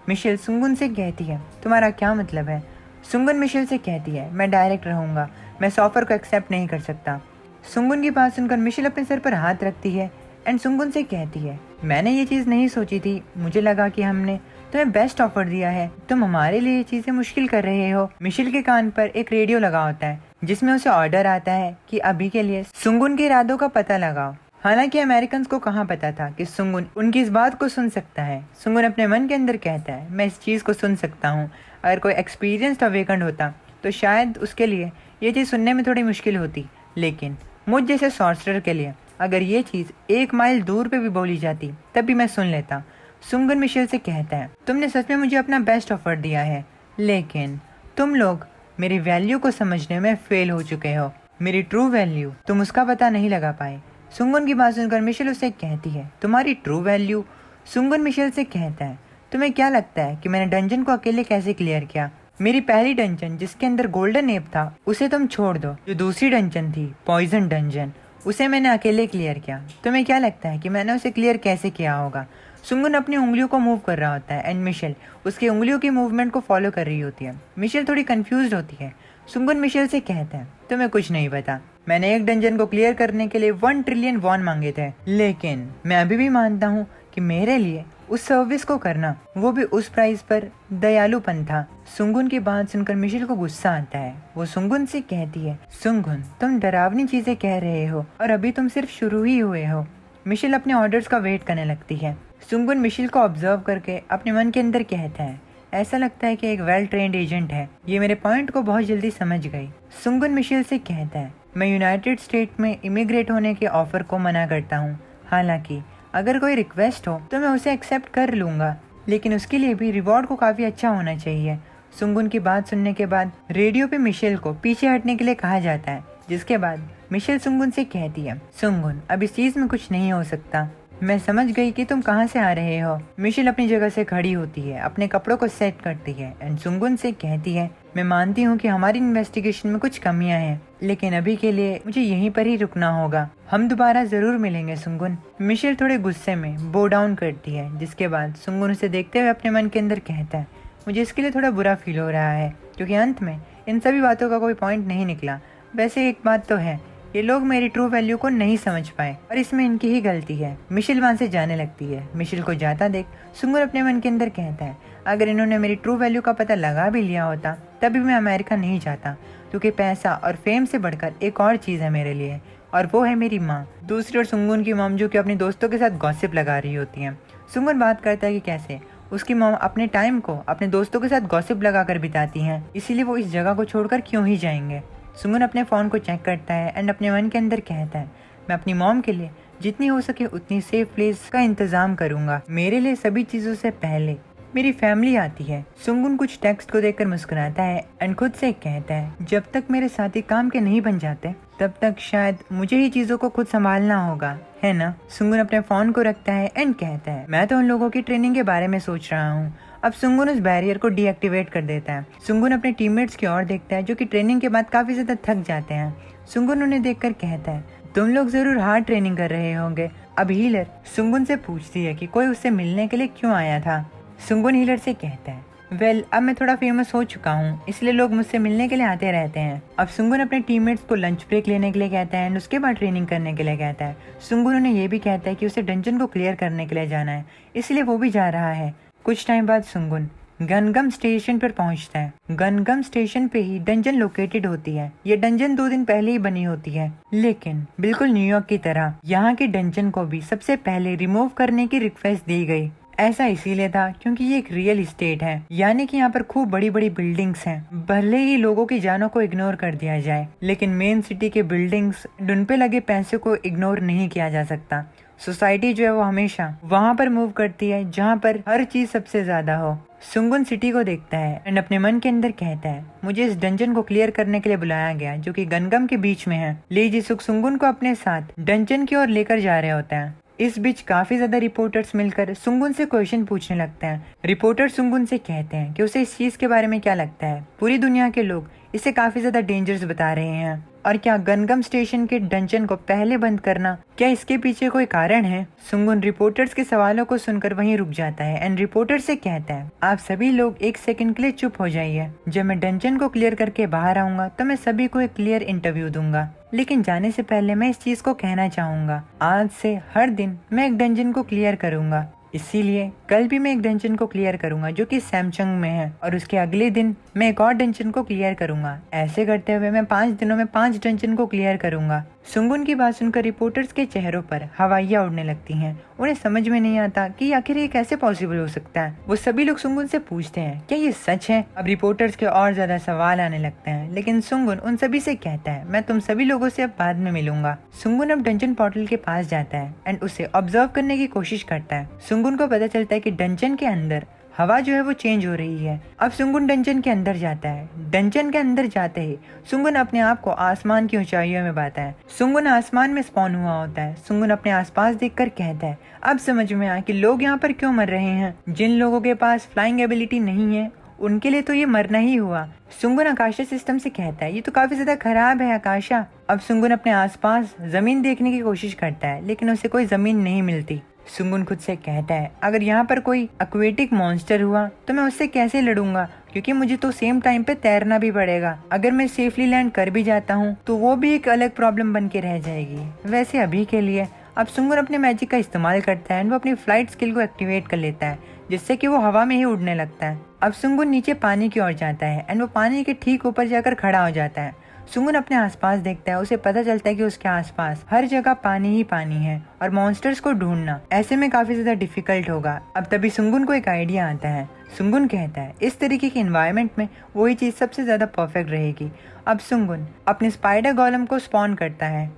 मिशेल सुंगुन से कहती है, तुम्हारा क्या मतलब है? सुंगुन मिशेल से कहती है, मैं डायरेक्ट रहूँगा, मैं इस ऑफर को एक्सेप्ट नहीं कर सकता। सुंगुन की बात सुनकर मिशेल अपने सर पर हाथ रखती है एंड सुंगुन से कहती है, मैंने ये चीज़ नहीं सोची थी, मुझे लगा कि हमने तुम्हें बेस्ट ऑफर दिया है, तुम हमारे लिए ये चीज़ें मुश्किल कर रहे हो। मिशेल के कान पर एक रेडियो लगा होता है जिसमें उसे ऑर्डर आता है कि अभी के लिए सुंगुन के इरादों का पता लगाओ। हालांकि अमेरिकन को कहाँ पता था कि सुंगुन उनकी इस बात को सुन सकता है। सुंगुन अपने मन के अंदर कहता है, मैं इस चीज़ को सुन सकता हूँ। अगर कोई एक्सपीरियंस्ड अवेकन्ड होता तो शायद उसके लिए ये चीज़ सुनने में थोड़ी मुश्किल होती, लेकिन मुझ जैसे सॉर्सरर के लिए अगर ये चीज़ 1 माइल दूर पे भी बोली जाती तब भी मैं सुन लेता। सुंगुन मिशेल से कहता है, तुमने सच में मुझे अपना बेस्ट ऑफर दिया है, लेकिन तुम लोग मेरी वैल्यू को समझने में फेल हो चुके हो। मेरी ट्रू वैल्यू तुम उसका पता नहीं लगा पाए। सुंगुन की बात सुनकर मिशेल उसे कहती है, तुम्हारी ट्रू वैल्यू? सुंगुन मिशेल से कहता है, तुम्हें क्या लगता है कि मैंने डंजन को अकेले कैसे क्लियर किया? मेरी पहली डंजन जिसके अंदर गोल्डन एप था उसे तुम छोड़ दो, जो दूसरी डंजन थी पॉइजन डंजन, उसे मैंने अकेले क्लियर किया। तुम्हें क्या लगता है कि मैंने उसे क्लियर कैसे किया होगा? सुंगुन अपनी उंगलियों को मूव कर रहा होता है एंड मिशेल उसकी उंगलियों की मूवमेंट को फॉलो कर रही होती है। मिशेल थोड़ी कंफ्यूज होती है। सुंगुन मिशेल से कहता है, तुम्हें कुछ नहीं पता, मैंने एक डंजन को क्लियर करने के लिए 1 ट्रिलियन वॉन मांगे थे, लेकिन मैं अभी भी मानता हूँ कि मेरे लिए उस सर्विस को करना, वो भी उस प्राइस पर, दयालुपन था। सुंगुन की बात सुनकर मिशेल को गुस्सा आता है। वो सुंगुन से कहती है, सुंगुन तुम डरावनी चीजें कह रहे हो और अभी तुम सिर्फ शुरू ही हुए हो। मिशेल अपने ऑर्डर्स का वेट करने लगती है। सुंगुन मिशेल को ऑब्जर्व करके अपने मन के अंदर कहता है, ऐसा लगता है कि एक वेल ट्रेंड एजेंट है, ये मेरे पॉइंट को बहुत जल्दी समझ गई। सुंगुन मिशेल से कहता है, मैं यूनाइटेड स्टेट में इमिग्रेट होने के ऑफर को मना करता हूँ। हालांकि अगर कोई रिक्वेस्ट हो तो मैं उसे एक्सेप्ट कर लूँगा, लेकिन उसके लिए भी रिवॉर्ड को काफ़ी अच्छा होना चाहिए। सुंगुन की बात सुनने के बाद रेडियो पे मिशेल को पीछे हटने के लिए कहा जाता है, जिसके बाद मिशेल सुंगुन से कहती है, सुंगुन अब इस चीज़ में कुछ नहीं हो सकता, मैं समझ गई कि तुम कहाँ से आ रहे हो। मिशेल अपनी जगह से खड़ी होती है, अपने कपड़ों को सेट करती है एंड सुंगुन से कहती है, मैं मानती हूँ कि हमारी इन्वेस्टिगेशन में कुछ कमियां हैं, लेकिन अभी के लिए मुझे यहीं पर ही रुकना होगा। हम दोबारा जरूर मिलेंगे सुंगुन। मिशेल थोड़े गुस्से में बो डाउन करती है, जिसके बाद सुंगुन उसे देखते हुए अपने मन के अंदर कहता है, मुझे इसके लिए थोड़ा बुरा फील हो रहा है, क्योंकि अंत में इन सभी बातों का कोई पॉइंट नहीं निकला। वैसे एक बात तो है, ये लोग मेरी ट्रू वैल्यू को नहीं समझ पाए और इसमें इनकी ही गलती है। मिशेल वहाँ से जाने लगती है। मिशेल को जाता देख सुंगुन अपने मन के अंदर कहता है, अगर इन्होंने मेरी ट्रू वैल्यू का पता लगा भी लिया होता तभी मैं अमेरिका नहीं जाता, क्योंकि पैसा और फेम से बढ़कर एक और चीज़ है मेरे लिए, और वो है मेरी माँ। दूसरी ओर सुंगुन की मॉम जो कि अपने दोस्तों के साथ गॉसिप लगा रही होती हैं। सुंगुन बात करता है कि कैसे उसकी मॉम अपने टाइम को अपने दोस्तों के साथ गॉसिप लगा कर बिताती हैं, इसीलिए वो इस जगह को छोड़कर क्यों ही जाएंगे। सुंगुन अपने फ़ोन को चेक करता है एंड अपने मन के अंदर कहता है, मैं अपनी मॉम के लिए जितनी हो सके उतनी सेफ प्लेस का इंतज़ाम करूँगा। मेरे लिए सभी चीज़ों से पहले मेरी फैमिली आती है। सुंगुन कुछ टेक्स्ट को देखकर मुस्कुराता है एंड खुद से कहता है, जब तक मेरे साथी काम के नहीं बन जाते तब तक शायद मुझे ही चीज़ों को खुद संभालना होगा, है ना। सुंगुन अपने फ़ोन को रखता है एंड कहता है, मैं तो उन लोगों की ट्रेनिंग के बारे में सोच रहा हूँ। अब सुंगुन उस बैरियर को डीएक्टिवेट कर देता है। सुंगुन अपने टीममेट्स की ओर देखता है जो कि ट्रेनिंग के बाद काफ़ी ज़्यादा थक जाते हैं। सुंगुन उन्हें देखकर कहता है, तुम लोग ज़रूर हार्ड ट्रेनिंग कर रहे होंगे। अब हीलर सुंगुन से पूछती है कि कोई उससे मिलने के लिए क्यों आया था। सुंगुन हीलर से कहता है, वेल अब मैं थोड़ा फेमस हो चुका हूँ, इसलिए लोग मुझसे मिलने के लिए आते रहते हैं। अब सुंगुन अपने टीममेट्स को लंच ब्रेक लेने के लिए कहता है एंड उसके बाद ट्रेनिंग करने के लिए कहता है। सुंगुन उन्हें ये भी कहता है कि उसे डंजन को क्लियर करने के लिए जाना है, इसलिए वो भी जा रहा है। कुछ टाइम बाद सुंगुन गनगम स्टेशन पर पहुंचता है। गनगम स्टेशन पे ही डंजन लोकेटेड होती है। ये डंजन 2 दिन पहले ही बनी होती है, लेकिन बिल्कुल न्यूयॉर्क की तरह यहाँ की डंजन को भी सबसे पहले रिमूव करने की रिक्वेस्ट दी गई। ऐसा इसीलिए था क्योंकि ये एक रियल इस्टेट है, यानी कि यहाँ पर खूब बड़ी बड़ी बिल्डिंग्स हैं। भले ही लोगों की जानों को इग्नोर कर दिया जाए, लेकिन मेन सिटी के बिल्डिंग्स, उन पे लगे पैसे को इग्नोर नहीं किया जा सकता। सोसाइटी जो है वो हमेशा वहाँ पर मूव करती है जहाँ पर हर चीज सबसे ज्यादा हो। सुंगुन सिटी को देखता है एंड अपने मन के अंदर कहता है, मुझे इस डंजन को क्लियर करने के लिए बुलाया गया जो कि गनगम के बीच में है। लीजी सुक सुंगुन को अपने साथ डंजन की ओर लेकर जा रहे होते हैं। इस बीच काफी ज्यादा रिपोर्टर्स मिलकर सुंगुन से क्वेश्चन पूछने लगते हैं। रिपोर्टर सुंगुन से कहते हैं कि उसे इस चीज के बारे में क्या लगता है, पूरी दुनिया के लोग इसे काफी ज्यादा डेंजरस बता रहे हैं। और क्या गनगम स्टेशन के डंजन को पहले बंद करना, क्या इसके पीछे कोई कारण है? सुंगुन रिपोर्टर्स के सवालों को सुनकर वहीं रुक जाता है एंड रिपोर्टर से कहता है, आप सभी लोग एक सेकंड के लिए चुप हो जाइए। जब मैं डंजन को क्लियर करके बाहर आऊंगा तो मैं सभी को एक क्लियर इंटरव्यू दूंगा, लेकिन जाने से पहले मैं इस चीज को कहना चाहूंगा, आज से हर दिन मैं एक डंजन को क्लियर करूंगा। इसीलिए कल भी मैं एक डंजन को क्लियर करूंगा जो कि सैमसंग में है, और उसके अगले दिन मैं एक और डंजन को क्लियर करूंगा। ऐसे करते हुए मैं 5 दिनों में 5 डंजन को क्लियर करूंगा। सुंगुन की बात सुनकर रिपोर्टर्स के चेहरों पर हवाइयां उड़ने लगती हैं। उन्हें समझ में नहीं आता कि आखिर ये कैसे पॉसिबल हो सकता है। वो सभी लोग सुंगुन से पूछते हैं, क्या ये सच है? अब रिपोर्टर्स के और ज्यादा सवाल आने लगते हैं, लेकिन सुंगुन उन सभी से कहता है, मैं तुम सभी लोगों से अब बाद में मिलूंगा। सुंगुन अब डंजन पोर्टल के पास जाता है एंड उसे ऑब्जर्व करने की कोशिश करता है। सुंगुन को पता चलता है कि डंजन के अंदर हवा जो है वो चेंज हो रही है। अब सुंगुन डंजन के अंदर जाता है। डंजन के अंदर जाते ही सुंगुन अपने आप को आसमान की ऊंचाइयों में पाता है। सुंगुन आसमान में स्पॉन हुआ होता है। सुंगुन अपने आसपास देखकर कहता है, अब समझ में आया कि लोग यहाँ पर क्यों मर रहे हैं। जिन लोगों के पास फ्लाइंग एबिलिटी नहीं है उनके लिए तो ये मरना ही हुआ। सुंगुन आकाशा सिस्टम से कहता है, ये तो काफी ज्यादा खराब है आकाशा। अब सुंगुन अपने आसपास जमीन देखने की कोशिश करता है, लेकिन उसे कोई जमीन नहीं मिलती। सुंगुन खुद से कहता है, अगर यहाँ पर कोई एक्वेटिक मॉन्स्टर हुआ तो मैं उससे कैसे लड़ूंगा, क्योंकि मुझे तो सेम टाइम पे तैरना भी पड़ेगा। अगर मैं सेफली लैंड कर भी जाता हूँ तो वो भी एक अलग प्रॉब्लम बन के रह जाएगी। वैसे अभी के लिए अब सुंगुन अपने मैजिक का इस्तेमाल करता है एंड वो अपनी फ्लाइट स्किल को एक्टिवेट कर लेता है, जिससे कि वो हवा में ही उड़ने लगता है। अब सुंगुन नीचे पानी की ओर जाता है एंड वो पानी के ठीक ऊपर जाकर खड़ा हो जाता है। सुंगुन अपने आसपास देखता है। उसे पता चलता है कि उसके आसपास हर जगह पानी ही पानी है और मॉन्स्टर्स को ढूंढना ऐसे में काफी ज्यादा डिफिकल्ट होगा। अब तभी सुंगुन को एक आइडिया आता है। सुंगुन कहता है, इस तरीके के एनवायरनमेंट में वही चीज सबसे ज्यादा परफेक्ट रहेगी। अब सुंगुन अपने स्पाइडर गोलम को स्पॉन करता है।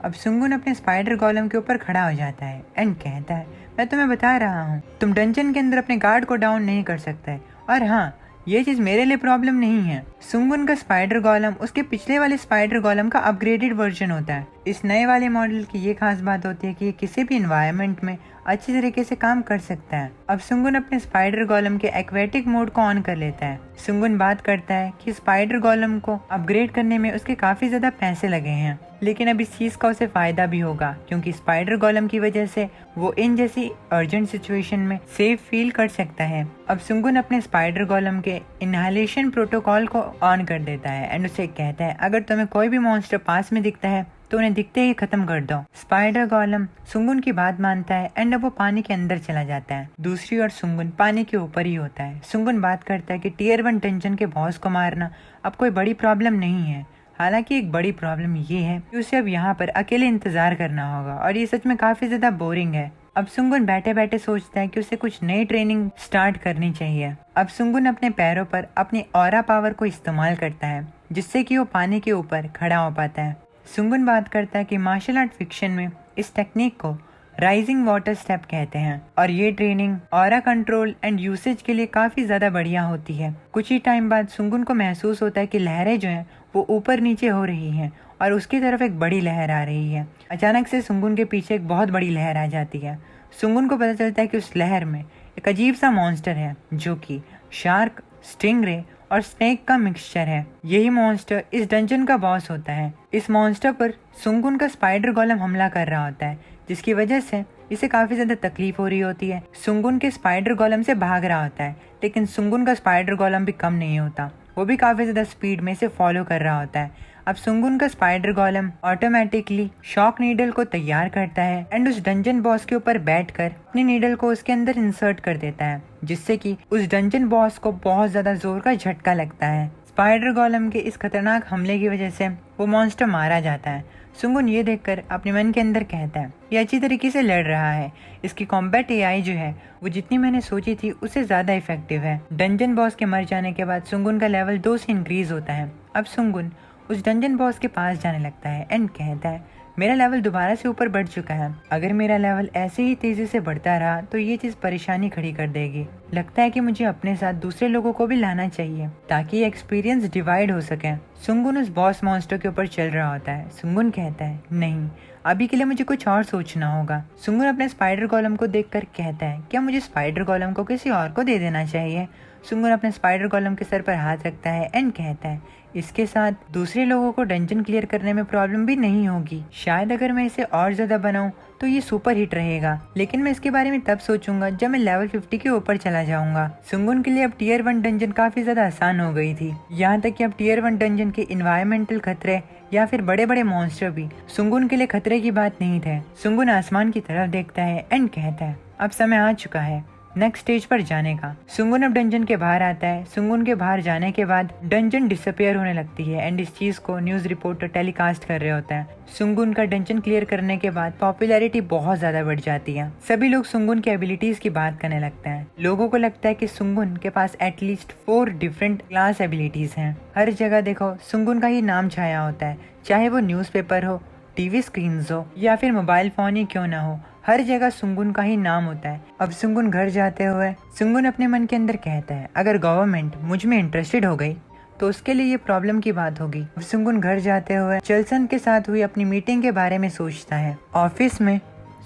अब सुंगुन अपने स्पाइडर गोलम के ऊपर खड़ा हो जाता है एंड कहता है, मैं तुम्हें बता रहा हूँ, तुम डंजन के अंदर अपने गार्ड को डाउन नहीं कर सकते। और हाँ, ये चीज मेरे लिए प्रॉब्लम नहीं है। सुंगुन का स्पाइडर गोलम उसके पिछले वाले स्पाइडर गोलम का अपग्रेडेड वर्जन होता है। इस नए वाले मॉडल की ये खास बात होती है कि ये किसी भी एनवायरनमेंट में अच्छी तरीके से काम कर सकता है। अब सुंगुन अपने स्पाइडर गोलम के एक्वेटिक मोड को ऑन कर लेता है। सुंगुन बात करता है कि स्पाइडर गोलम को अपग्रेड करने में उसके काफी ज्यादा पैसे लगे हैं, लेकिन अब इस चीज का उसे फायदा भी होगा, क्योंकि स्पाइडर गोलम की वजह से वो इन जैसी अर्जेंट सिचुएशन में सेफ फील कर सकता है। अब सुंगुन अपने स्पाइडर गोलम के इनहेलेशन प्रोटोकॉल को ऑन कर देता है एंड उसे कहता है, अगर तुम्हें कोई भी मॉन्स्टर पास में दिखता है तो उन्हें दिखते ही खत्म कर दो। स्पाइडर गोलम सुंगुन की बात मानता है एंड अब वो पानी के अंदर चला जाता है। दूसरी ओर सुंगुन पानी के ऊपर ही होता है। सुंगुन बात करता है कि टियर 1 डंजन के बॉस को मारना अब कोई बड़ी प्रॉब्लम नहीं है। हालांकि एक बड़ी प्रॉब्लम ये है कि उसे अब यहाँ पर अकेले इंतजार करना होगा, और ये सच में काफी ज्यादा बोरिंग है। अब सुंगुन बैठे बैठे सोचता है कि उसे कुछ नई ट्रेनिंग स्टार्ट करनी चाहिए। अब सुंगुन अपने पैरों पर अपनी ऑरा पावर को इस्तेमाल करता है, जिससे कि वो पानी के ऊपर खड़ा हो पाता है। सुंगुन बात करता है कि मार्शल आर्ट फिक्शन में इस टेक्निक को राइजिंग वाटर स्टेप कहते हैं, और ये training aura control and usage के लिए काफी ज्यादा बढ़िया होती है। कुछ ही टाइम बाद सुंगुन को महसूस होता है कि लहरें जो हैं वो ऊपर नीचे हो रही हैं और उसकी तरफ एक बड़ी लहर आ रही है। अचानक से सुंगुन के पीछे एक बहुत बड़ी लहर आ जाती है। सुंगुन को पता चलता है कि उस लहर में एक अजीब सा मॉन्स्टर है जो कि शार्क, स्टिंगरे और स्नेक का मिक्सचर है। यही मॉन्स्टर इस डंजन का बॉस होता है। इस मॉन्स्टर पर सुंगुन का स्पाइडर गोलम हमला कर रहा होता है, जिसकी वजह से इसे काफी ज्यादा तकलीफ हो रही होती है। सुंगुन के स्पाइडर गोलम से भाग रहा होता है, लेकिन सुंगुन का स्पाइडर गोलम भी कम नहीं होता, वो भी काफी ज्यादा स्पीड में इसे फॉलो कर रहा होता है। अब सुंगुन का स्पाइडर गोलम ऑटोमेटिकली शॉक नीडल को तैयार करता है एंड उस डंजन बॉस के ऊपर बैठकर अपनी नीडल को उसके अंदर इंसर्ट कर देता है, जिससे कि उस डंजन बॉस को बहुत ज्यादा जोर का झटका लगता है। स्पाइडर गोलम के इस खतरनाक हमले की वजह से वो मॉन्स्टर मारा जाता है। सुंगुन ये देखकर अपने मन के अंदर कहता है, ये अच्छी तरीके से लड़ रहा है। इसकी कॉम्बैट एआई जो है वो जितनी मैंने सोची थी उससे ज्यादा इफेक्टिव है। डंजन बॉस के मर जाने के बाद सुंगुन का लेवल 2 से इंक्रीज होता है। अब सुंगुन उस डंजन बॉस के पास जाने लगता है एंड कहता है, मेरा लेवल दोबारा से ऊपर बढ़ चुका है। अगर मेरा लेवल ऐसे ही तेजी से बढ़ता रहा तो ये चीज परेशानी खड़ी कर देगी। लगता है कि मुझे अपने साथ दूसरे लोगों को भी लाना चाहिए ताकि ये एक्सपीरियंस डिवाइड हो सके। सुंगुन उस बॉस मॉन्स्टर के ऊपर चल रहा होता है। सुंगुन कहता है, नहीं, अभी के लिए मुझे कुछ और सोचना होगा। सुंगुन अपने स्पाइडर गोलम को देखकर कहता है, क्या मुझे स्पाइडर गोलम को किसी और को दे देना चाहिए? सुंगुन अपने स्पाइडर गोलम के सर पर हाथ रखता है एंड कहता है, इसके साथ दूसरे लोगों को डंजन क्लियर करने में प्रॉब्लम भी नहीं होगी। शायद अगर मैं इसे और ज्यादा बनाऊं तो ये सुपर हिट रहेगा, लेकिन मैं इसके बारे में तब सोचूंगा जब मैं लेवल 50 के ऊपर चला जाऊंगा। सुंगुन के लिए अब टियर 1 डंजन काफी ज्यादा आसान हो गई थी, यहाँ तक कि अब टियर 1 डंजन के इन्वायरमेंटल खतरे या फिर बड़े बड़े मॉन्स्टर भी सुंगुन के लिए खतरे की बात नहीं थे। सुंगुन आसमान की तरफ देखता है एंड कहता है, अब समय आ चुका है नेक्स्ट स्टेज पर जाने का। सुंगुन अब डंजन के बाहर आता है। सुंगुन के बाहर जाने के बाद डंजन डिसअपियर होने लगती है एंड इस चीज को न्यूज रिपोर्टर टेलीकास्ट कर रहे होते हैं। सुंगुन का डंजन क्लियर करने के बाद पॉपुलैरिटी बहुत ज्यादा बढ़ जाती है। सभी लोग सुंगुन की एबिलिटीज की बात करने लगते हैं। लोगों को लगता है कि सुंगुन के पास एटलीस्ट 4 डिफरेंट क्लास एबिलिटीज हैं। हर जगह देखो सुंगुन का ही नाम छाया होता है, चाहे वो न्यूज़पेपर हो, टीवी स्क्रीन्स हो या फिर मोबाइल फोन ही क्यों ना हो, हर जगह सुंगुन का ही नाम होता है। अब सुंगुन घर जाते हुए सुंगुन अपने मन के अंदर कहता है, अगर गवर्नमेंट मुझ में इंटरेस्टेड हो गई तो उसके लिए ये प्रॉब्लम की बात होगी। अब सुंगुन घर जाते हुए चलसन के साथ हुई अपनी मीटिंग के बारे में सोचता है। ऑफिस में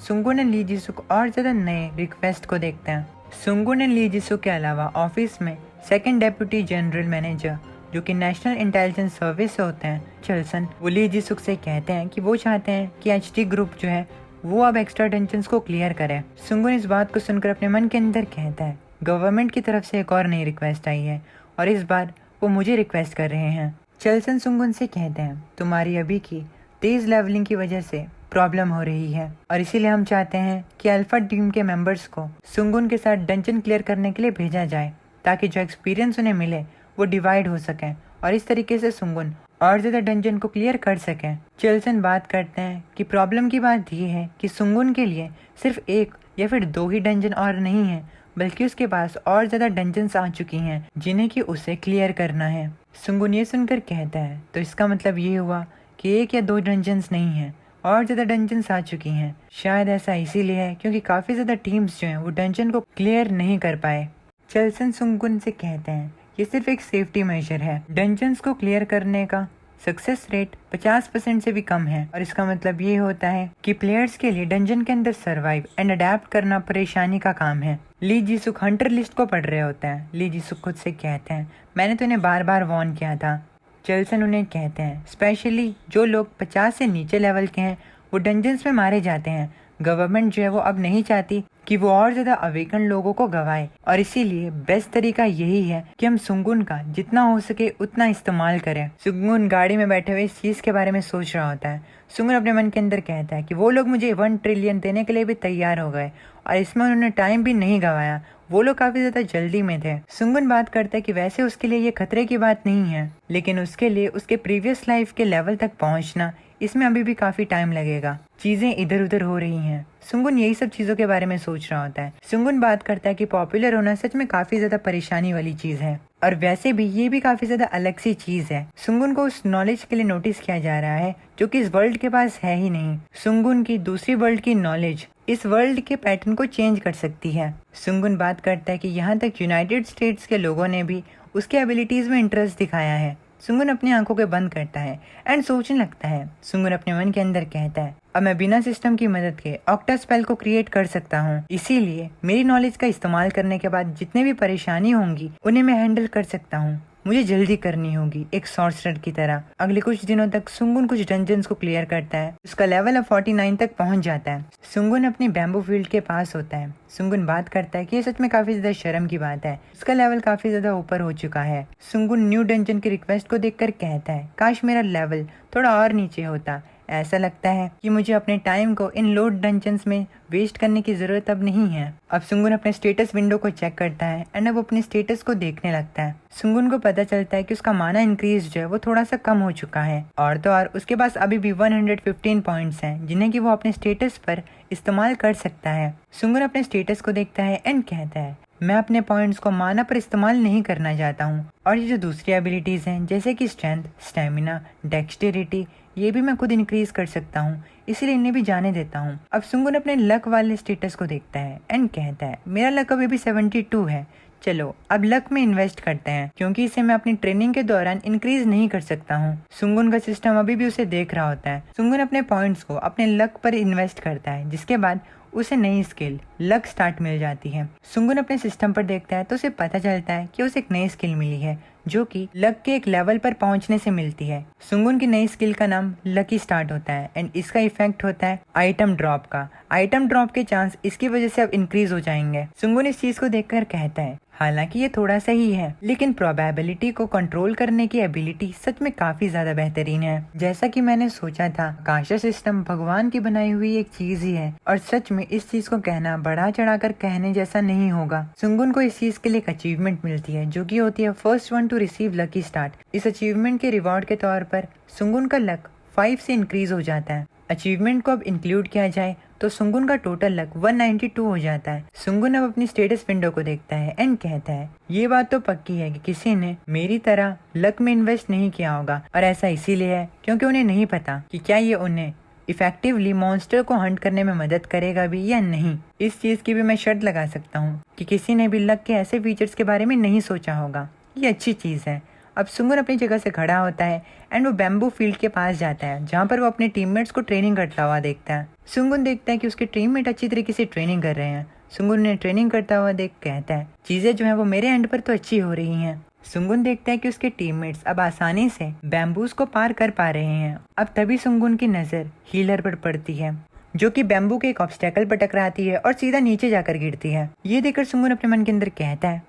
सुंगुन एंड ली जिसुक और ज्यादा नए रिक्वेस्ट को देखते हैं। सुंगुन एंड ली जिसुक के अलावा ऑफिस में सेकंड डेप्यूटी जनरल मैनेजर जो कि नेशनल इंटेलिजेंस सर्विस से होते हैं चलसन, वो ली जिसुक से कहते हैं कि वो चाहते हैं कि एचटी ग्रुप जो है वो अब एक्स्ट्रा टेंशन को क्लियर करे। सुंगुन इस बात को सुनकर अपने मन के अंदर कहता है, गवर्नमेंट की तरफ से एक और नई रिक्वेस्ट आई है और इस बार वो मुझे रिक्वेस्ट कर रहे हैं। चलसन सुंगुन से कहते हैं, तुम्हारी अभी की तेज लेवलिंग की वजह से प्रॉब्लम हो रही है और इसीलिए हम चाहते हैं कि अल्फा टीम के मेंबर्स को सुंगुन के साथ डंजन क्लियर करने के लिए भेजा जाए ताकि जो एक्सपीरियंस उन्हें मिले वो डिवाइड हो सके और इस तरीके से सुंगुन और ज्यादा डंजन को क्लियर कर सकें। चलसन बात करते हैं कि प्रॉब्लम की बात ये है कि सुंगुन के लिए सिर्फ 1 या फिर 2 ही डंजन और नहीं है, बल्कि उसके पास और ज्यादा डंजन्स आ चुकी हैं जिन्हें कि उसे क्लियर करना है। सुंगुन ये सुनकर कहता है, तो इसका मतलब ये हुआ कि 1 या 2 डंजन्स नहीं है और ज्यादा डंजन्स आ चुकी हैं। शायद ऐसा इसीलिए है क्योंकि काफी ज्यादा टीम्स जो हैं वो डंजन को क्लियर नहीं कर पाए। चलसन सुंगुन से कहते हैं, ये सिर्फ एक सेफ्टी मेजर है। डंजन्स को क्लियर करने का सक्सेस रेट 50% से भी कम है और इसका मतलब ये होता है कि प्लेयर्स के लिए डंजन के अंदर सरवाइव एंड अडेप्ट करना परेशानी का काम है। ली जिसुक हंटर लिस्ट को पढ़ रहे होते हैं। ली जिसुक खुद से कहते हैं, मैंने तो इन्हें बार बार वॉर्न किया था। चलसन उन्हें कहते हैं, स्पेशली जो लोग 50 से नीचे लेवल के हैं वो डंजन्स में मारे जाते हैं। गवर्नमेंट जो है वो अब नहीं चाहती कि वो और ज्यादा अवेकन लोगों को गवाए और इसीलिए बेस्ट तरीका यही है कि हम सुंगुन का जितना हो सके उतना इस्तेमाल करें। सुंगुन गाड़ी में बैठे हुए इस चीज के बारे में सोच रहा होता है। सुंगुन अपने मन के अंदर कहता है कि वो लोग मुझे 1 ट्रिलियन देने के लिए भी तैयार हो गए और इसमें उन्होंने टाइम भी नहीं गवाया, वो लोग काफी ज्यादा जल्दी में थे। सुंगुन बात करता है कि वैसे उसके लिए ये खतरे की बात नहीं है, लेकिन उसके लिए उसके प्रीवियस लाइफ के लेवल तक पहुंचना इसमें अभी भी काफी टाइम लगेगा। चीजें इधर उधर हो रही हैं। सुंगुन यही सब चीजों के बारे में सोच रहा होता है। सुंगुन बात करता है कि पॉपुलर होना सच में काफी ज्यादा परेशानी वाली चीज है और वैसे भी ये भी काफी ज्यादा अलग सी चीज है। सुंगुन को उस नॉलेज के लिए नोटिस किया जा रहा है जो कि इस वर्ल्ड के पास है ही नहीं। सुंगुन की दूसरी वर्ल्ड की नॉलेज इस वर्ल्ड के पैटर्न को चेंज कर सकती है। सुंगुन बात करता है कि यहाँ तक यूनाइटेड स्टेट्स के लोगों ने भी उसके एबिलिटीज में इंटरेस्ट दिखाया है। सुंगुन अपनी आंखों के बंद करता है एंड सोचने लगता है। सुंगुन अपने मन के अंदर कहता है, अब मैं बिना सिस्टम की मदद के ऑक्टा स्पेल को क्रिएट कर सकता हूँ, इसीलिए मेरी नॉलेज का इस्तेमाल करने के बाद जितने भी परेशानी होंगी उन्हें मैं हैंडल कर सकता हूँ। मुझे जल्दी करनी होगी एक सॉर्सरर की तरह। अगले कुछ दिनों तक सुंगुन कुछ डंजन्स को क्लियर करता है। उसका लेवल अब 49 तक पहुंच जाता है। सुंगुन अपनी बैम्बू फील्ड के पास होता है। सुंगुन बात करता है कि ये सच में काफी ज्यादा शर्म की बात है, उसका लेवल काफी ज्यादा ऊपर हो चुका है। सुंगुन न्यू डंजन की रिक्वेस्ट को देखकर कहता है, काश मेरा लेवल थोड़ा और नीचे होता। ऐसा लगता है कि मुझे अपने टाइम को इन लोड डंजन्स में वेस्ट करने की जरूरत अब नहीं है। अब सुंगुन अपने स्टेटस विंडो को चेक करता है एंड अब अपने स्टेटस को देखने लगता है। सुंगुन को पता चलता है कि उसका माना इंक्रीज जो है वो थोड़ा सा कम हो चुका है और तो और उसके पास अभी भी 115 पॉइंट्स हैं जिन्हें कि वो अपने स्टेटस पर इस्तेमाल कर सकता है। सुंगुन अपने स्टेटस को देखता है एंड कहता है, मैं अपने पॉइंट्स को माना पर इस्तेमाल नहीं करना चाहता हूँ और ये जो दूसरी एबिलिटीज हैं जैसे कि स्ट्रेंथ, स्टेमिना, डेक्सटेरिटी, ये भी मैं खुद इंक्रीज कर सकता हूँ, इसीलिए इन्हें भी जाने देता हूँ। अब सुंगुन अपने लक वाले स्टेटस को देखता है एंड कहता है, मेरा लक अभी भी 72 है चलो अब लक में इन्वेस्ट करते हैं, क्योंकि इसे मैं अपनी ट्रेनिंग के दौरान इंक्रीज नहीं कर सकता हूँ। सुंगुन का सिस्टम अभी भी उसे देख रहा होता है। सुंगुन अपने पॉइंट्स को अपने लक पर इन्वेस्ट करता है, जिसके बाद उसे नई स्किल लक स्टार्ट मिल जाती है। सुंगुन अपने सिस्टम पर देखता है तो उसे पता चलता है कि उसे एक नई स्किल मिली है, जो कि लक के एक लेवल पर पहुंचने से मिलती है। सुंगुन की नई स्किल का नाम लकी स्टार्ट होता है एंड इसका इफेक्ट होता है आइटम ड्रॉप का। आइटम ड्रॉप के चांस इसकी वजह से अब इंक्रीज हो जाएंगे। सुंगुन इस चीज को देखकर कहता है, हालांकि ये थोड़ा सा ही है, लेकिन प्रोबेबिलिटी को कंट्रोल करने की एबिलिटी सच में काफी ज्यादा बेहतरीन है। जैसा कि मैंने सोचा था, काशा सिस्टम भगवान की बनाई हुई एक चीज ही है और सच में इस चीज को कहना बढ़ा चढ़ाकर कहने जैसा नहीं होगा। सुंगुन को इस चीज के लिए एक अचीवमेंट मिलती है, जो कि होती है first one two receive lucky start. इस अचीवमेंट के रिवॉर्ड के तौर पर सुंगुन का लक 5 से इंक्रीज हो जाता है। अचीवमेंट को अब इंक्लूड किया जाए तो सुंगुन का टोटल लक 192 हो जाता है। सुंगुन अब अपनी स्टेटस विंडो को देखता है एंड कहता है, ये बात तो पक्की है कि किसी ने मेरी तरह लक में इन्वेस्ट नहीं किया होगा, और ऐसा इसीलिए है क्योंकि उन्हें नहीं पता कि क्या ये उन्हें इफेक्टिवली मॉन्स्टर को हंट करने में मदद करेगा भी या नहीं। इस चीज की भी मैं शर्त लगा सकता हूँ कि किसी ने भी लक के ऐसे फीचर्स के बारे में नहीं सोचा होगा। ये अच्छी चीज है। अब सुंगुन अपनी जगह से खड़ा होता है एंड वो बैम्बू फील्ड के पास जाता है, जहाँ पर वो अपने टीममेट्स को ट्रेनिंग करता हुआ देखता है। सुंगुन देखता है कि उसके टीममेट अच्छी तरीके से ट्रेनिंग कर रहे हैं। सुंगुन ने ट्रेनिंग करता हुआ देख कहता है, चीजें जो है वो मेरे एंड पर तो अच्छी हो रही हैं। सुंगुन देखता है कि उसके टीममेट्स अब आसानी से बैम्बूज को पार कर पा रहे हैं। अब तभी सुंगुन की नजर हीलर पर पड़ती है, जो कि बैम्बू के एक ऑब्स्टेकल पर टकराती है और सीधा नीचे जाकर गिरती है। ये देखकर सुंगुन अपने मन के अंदर कहता है,